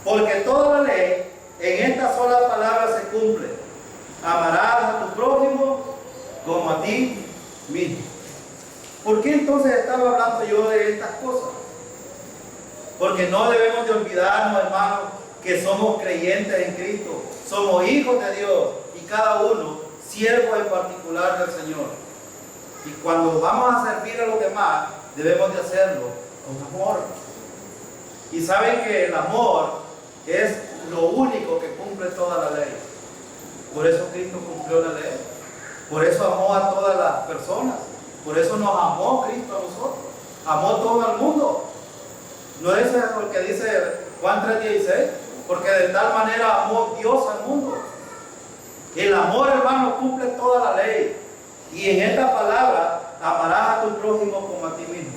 Porque toda la ley en esta sola palabra se cumple: amarás a tu prójimo como a ti mismo. ¿Por qué entonces estaba hablando yo de estas cosas? Porque no debemos de olvidarnos, hermanos, que somos creyentes en Cristo, somos hijos de Dios y cada uno siervo en particular del Señor. Y cuando vamos a servir a los demás, debemos de hacerlo con amor. Y saben que el amor es lo único que cumple toda la ley. Por eso Cristo cumplió la ley. Por eso amó a todas las personas. Por eso nos amó Cristo a nosotros. Amó todo el mundo. ¿No es eso lo que dice Juan 3:16? porque de tal manera amó Dios al mundo. El amor, hermano, cumple toda la ley. Y en esta palabra, amarás a tu prójimo como a ti mismo.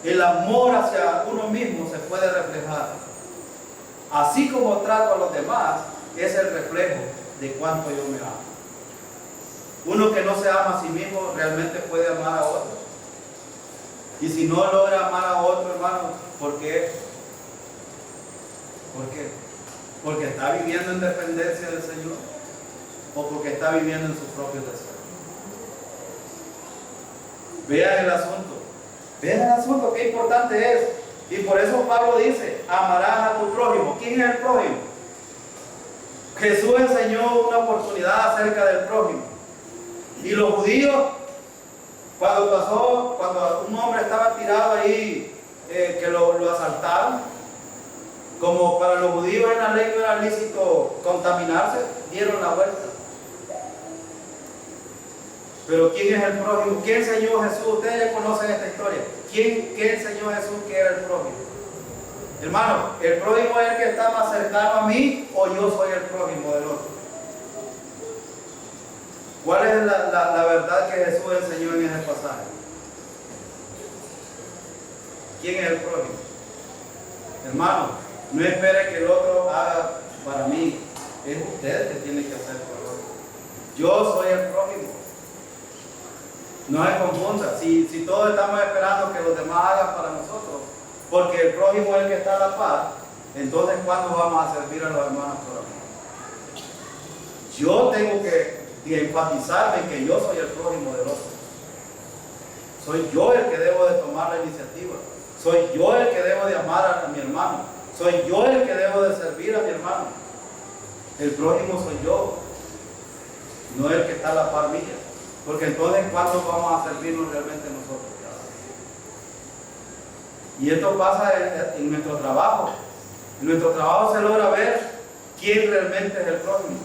El amor hacia uno mismo se puede reflejar. Así como trato a los demás, es el reflejo de cuánto yo me amo. Uno que no se ama a sí mismo realmente puede amar a otro. Y si no logra amar a otro, hermano, ¿por qué? ¿Por qué? Porque está viviendo en dependencia del Señor o porque está viviendo en sus propios deseos. Vean el asunto. Vean el asunto, qué importante es. Y por eso Pablo dice, amarás a tu prójimo. ¿Quién es el prójimo? Jesús enseñó una oportunidad acerca del prójimo. Y los judíos, cuando un hombre estaba tirado ahí, que lo asaltaron, como para los judíos en la ley no era lícito contaminarse, dieron la vuelta. Pero ¿quién es el prójimo? ¿Quién enseñó Jesús? Ustedes ya conocen esta historia. ¿Qué enseñó Jesús que era el prójimo? Hermano, ¿el prójimo es el que está más cercano a mí o yo soy el prójimo del otro? ¿Cuál es la verdad que Jesús enseñó en ese pasaje? ¿Quién es el prójimo? Hermano, no espere que el otro haga para mí. Es usted que tiene que hacer por el otro. Yo soy el prójimo. No se confunda. Si todos estamos esperando que los demás hagan para nosotros, porque el prójimo es el que está a la par, entonces ¿cuándo vamos a servir a los hermanos por amor? Yo tengo que enfatizarme en que yo soy el prójimo del otro. Soy yo el que debo de tomar la iniciativa. Soy yo el que debo de amar a mi hermano. Soy yo el que debo de servir a mi hermano. El prójimo soy yo, no el que está a la par mía. Porque entonces, ¿cuándo vamos a servirnos realmente nosotros? Y esto pasa en nuestro trabajo. En nuestro trabajo se logra ver quién realmente es el prójimo.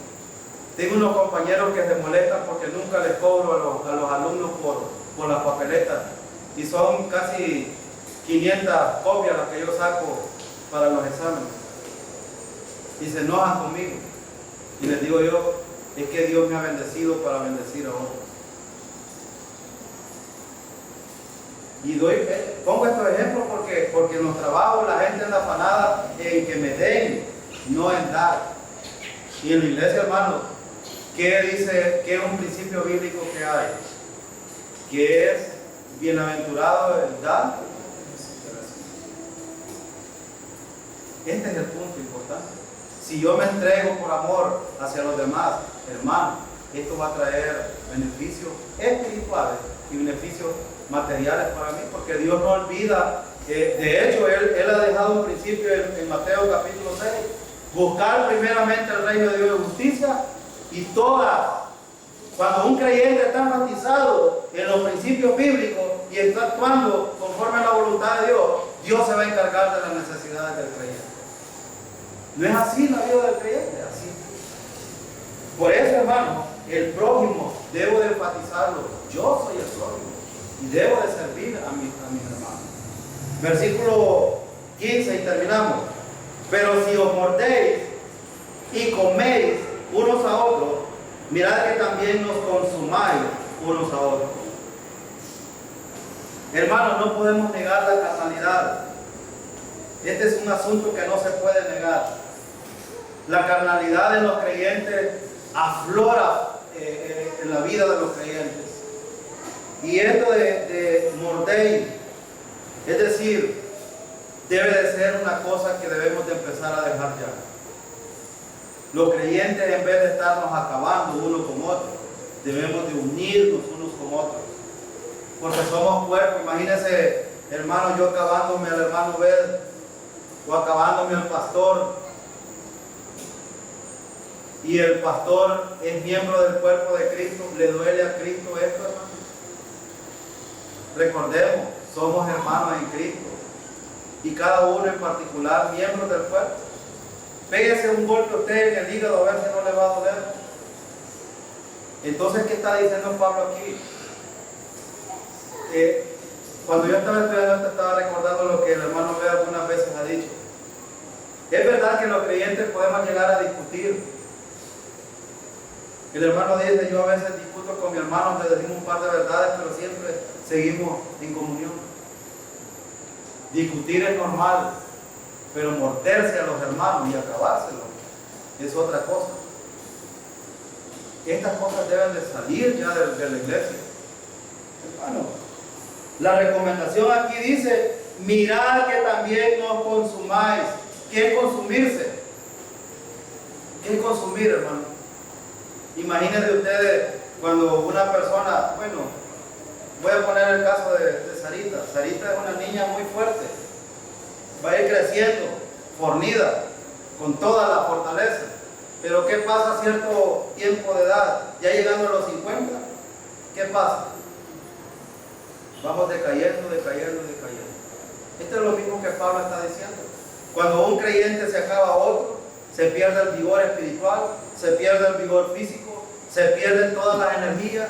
Tengo unos compañeros que se molestan porque nunca les cobro a los alumnos por las papeletas. Y son casi 500 copias las que yo saco para los exámenes. Y se enojan conmigo. Y les digo yo, es que Dios me ha bendecido para bendecir a otros. Y pongo estos ejemplos porque en los trabajos la gente anda afanada en que me den, no en dar. Y en la iglesia, hermano, ¿qué dice? ¿Qué es un principio bíblico que hay? Que es bienaventurado el dar. Este es el punto importante. Si yo me entrego por amor hacia los demás, hermano, esto va a traer beneficios espirituales y beneficios materiales para mí, porque Dios no olvida. De hecho, Él ha dejado un principio en Mateo capítulo 6, buscar primeramente el reino de Dios y justicia, y cuando un creyente está enfatizado en los principios bíblicos y está actuando conforme a la voluntad de Dios, Dios se va a encargar de las necesidades del creyente. No es así la vida del creyente, así. Por eso, hermano, el prójimo debo de enfatizarlo. Yo soy el prójimo y debo de servir a mis hermanos. Versículo 15 y terminamos. Pero si os mordéis y coméis unos a otros, mirad que también nos consumáis unos a otros. Hermanos, no podemos negar la carnalidad. Este es un asunto que no se puede negar. La carnalidad de los creyentes aflora en la vida de los creyentes. Y esto de mordéis, es decir, debe de ser una cosa que debemos de empezar a dejar ya. Los creyentes, en vez de estarnos acabando unos con otros, debemos de unirnos unos con otros, porque somos cuerpo. Imagínense, hermano, yo acabándome al hermano Bed o acabándome al pastor, y el pastor es miembro del cuerpo de Cristo. ¿Le duele a Cristo esto, hermano? Recordemos, somos hermanos en Cristo y cada uno en particular miembros del cuerpo. Pégase un golpe a usted en el hígado a ver si no le va a doler. Entonces, ¿qué está diciendo Pablo aquí? Cuando yo estaba estudiando, estaba recordando lo que el hermano Bea algunas veces ha dicho. Es verdad que los creyentes podemos llegar a discutir. El hermano dice, yo a veces discuto con mi hermano, le decimos un par de verdades, pero siempre seguimos en comunión. Discutir es normal, pero morderse a los hermanos y acabárselos es otra cosa. Estas cosas deben de salir ya de la iglesia. Hermano, la recomendación aquí dice, mirad que también no consumáis. ¿Qué es consumirse? ¿Qué es consumir, hermano? Imagínense ustedes cuando una persona, bueno, voy a poner el caso de Sarita. Sarita es una niña muy fuerte, va a ir creciendo, fornida, con toda la fortaleza. Pero ¿qué pasa a cierto tiempo de edad? Ya llegando a los 50, ¿qué pasa? Vamos decayendo. Esto es lo mismo que Pablo está diciendo. Cuando un creyente se acaba otro, se pierde el vigor espiritual, se pierde el vigor físico, se pierden todas las energías,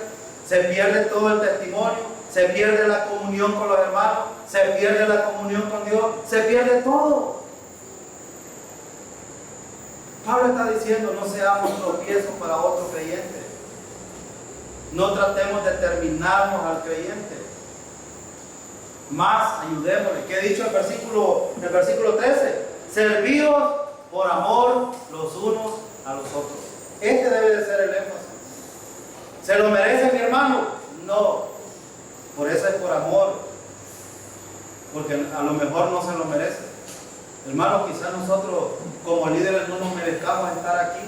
se pierde todo el testimonio, se pierde la comunión con los hermanos, se pierde la comunión con Dios, se pierde todo. Pablo está diciendo, no seamos tropiezos para otro creyente. No tratemos de terminarnos al creyente. Más ayudémosle. ¿Qué he dicho en el versículo 13? Servíos por amor los unos a los otros. Este debe de ser el énfasis. ¿Se lo merece mi hermano? No. Por eso es por amor. Porque a lo mejor no se lo merece. Hermano, quizás nosotros como líderes no nos merezcamos estar aquí,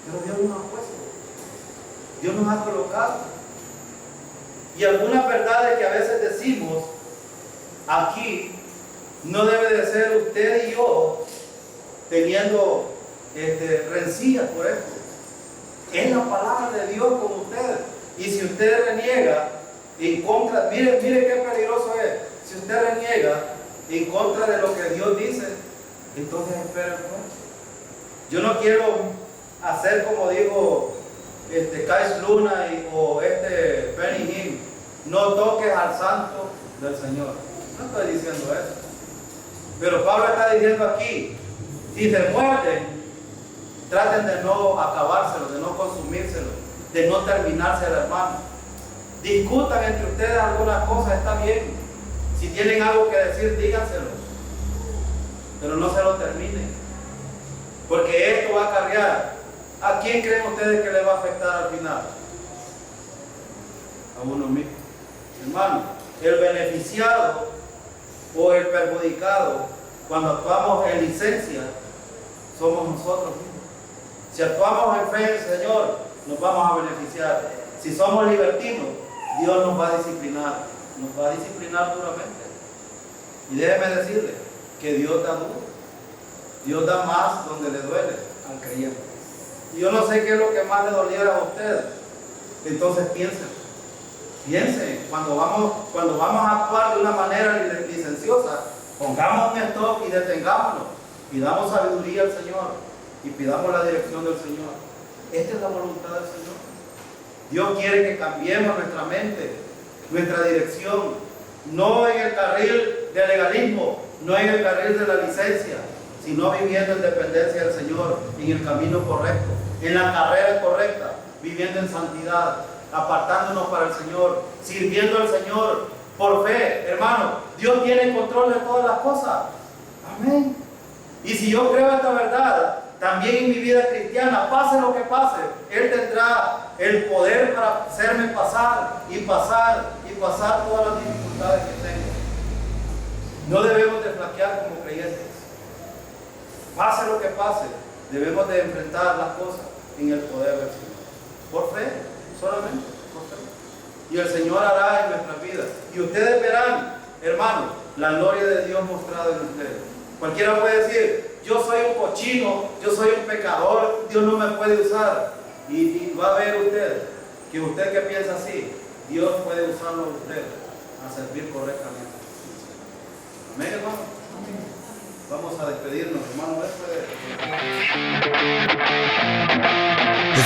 pero Dios nos ha puesto. Dios nos ha colocado. Y algunas verdades que a veces decimos aquí, no debe de ser usted y yo teniendo rencillas por esto. Es la palabra de Dios con usted. Y si usted reniega en contra, mire qué peligroso es. Si usted reniega en contra de lo que Dios dice, entonces espera. Yo no quiero hacer como dijo Kais Luna o Benny Hinn, no toques al santo del Señor. No estoy diciendo eso. Pero Pablo está diciendo aquí, si se muerden, traten de no acabárselo, de no consumírselo, de no terminarse el hermano. Discutan entre ustedes algunas cosas, está bien. Si tienen algo que decir, díganselo. Pero no se lo terminen. Porque esto va a acarrear. ¿A quién creen ustedes que le va a afectar al final? A uno mismo. Hermano, el beneficiado o el perjudicado cuando actuamos en licencia somos nosotros mismos. Si actuamos en fe en el Señor, nos vamos a beneficiar. Si somos libertinos, Dios nos va a disciplinar duramente. Y déjeme decirle que Dios da duro. Dios da más donde le duele al creyente. Y yo no sé qué es lo que más le doliera a usted. Entonces piensen, cuando vamos a actuar de una manera licenciosa, pongamos un stop y detengámonos. Pidamos sabiduría al Señor y pidamos la dirección del Señor. Esta es la voluntad del Señor. Dios quiere que cambiemos nuestra mente, nuestra dirección, no en el carril del legalismo, no en el carril de la licencia, sino viviendo en dependencia del Señor, en el camino correcto, en la carrera correcta, viviendo en santidad, apartándonos para el Señor, sirviendo al Señor por fe. Hermano, Dios tiene control de todas las cosas. Amén. Y si yo creo esta verdad, también en mi vida cristiana, pase lo que pase, Él tendrá el poder para hacerme pasar todas las dificultades que tengo. No debemos de flaquear como creyentes. Pase lo que pase, debemos de enfrentar las cosas en el poder del Señor. Por fe, solamente por fe. Y el Señor hará en nuestras vidas. Y ustedes verán, hermanos, la gloria de Dios mostrada en ustedes. Cualquiera puede decir, yo soy un cochino, yo soy un pecador, Dios no me puede usar. Y va a ver usted, que usted que piensa así, Dios puede usarlo a usted a servir correctamente. Amén, hermano. Amén. Vamos a despedirnos, hermano.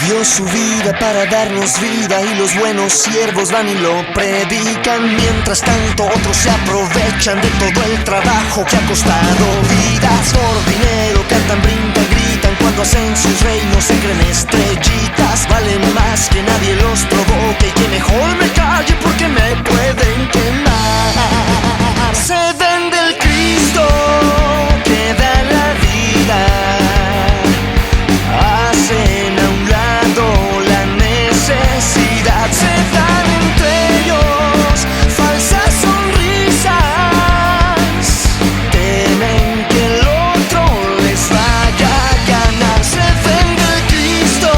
Dio su vida para darnos vida y los buenos siervos van y lo predican. Mientras tanto otros se aprovechan de todo el trabajo que ha costado vidas. Por dinero cantan, brincan, gritan, cuando hacen sus reinos se creen estrellitas. Valen más que nadie los provoque y que mejor me calle porque me pueden quemar. Se vende el Cristo que da la vida. Hacen a un lado la necesidad. Se dan entre ellos falsas sonrisas. Temen que el otro les vaya a ganar. Se vende el Cristo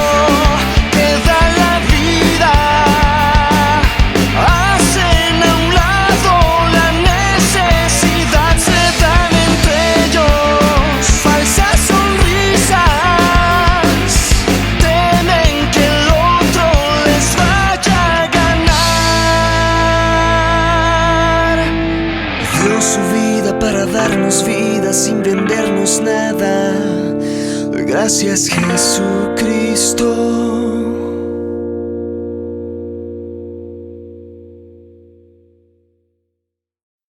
que da la vida. Hacen a un lado la necesidad. Se dan entre ellos falsas sonrisas. Temen que el otro les vaya a ganar. Dio su vida para darnos vida sin vendernos nada. Gracias, Jesucristo.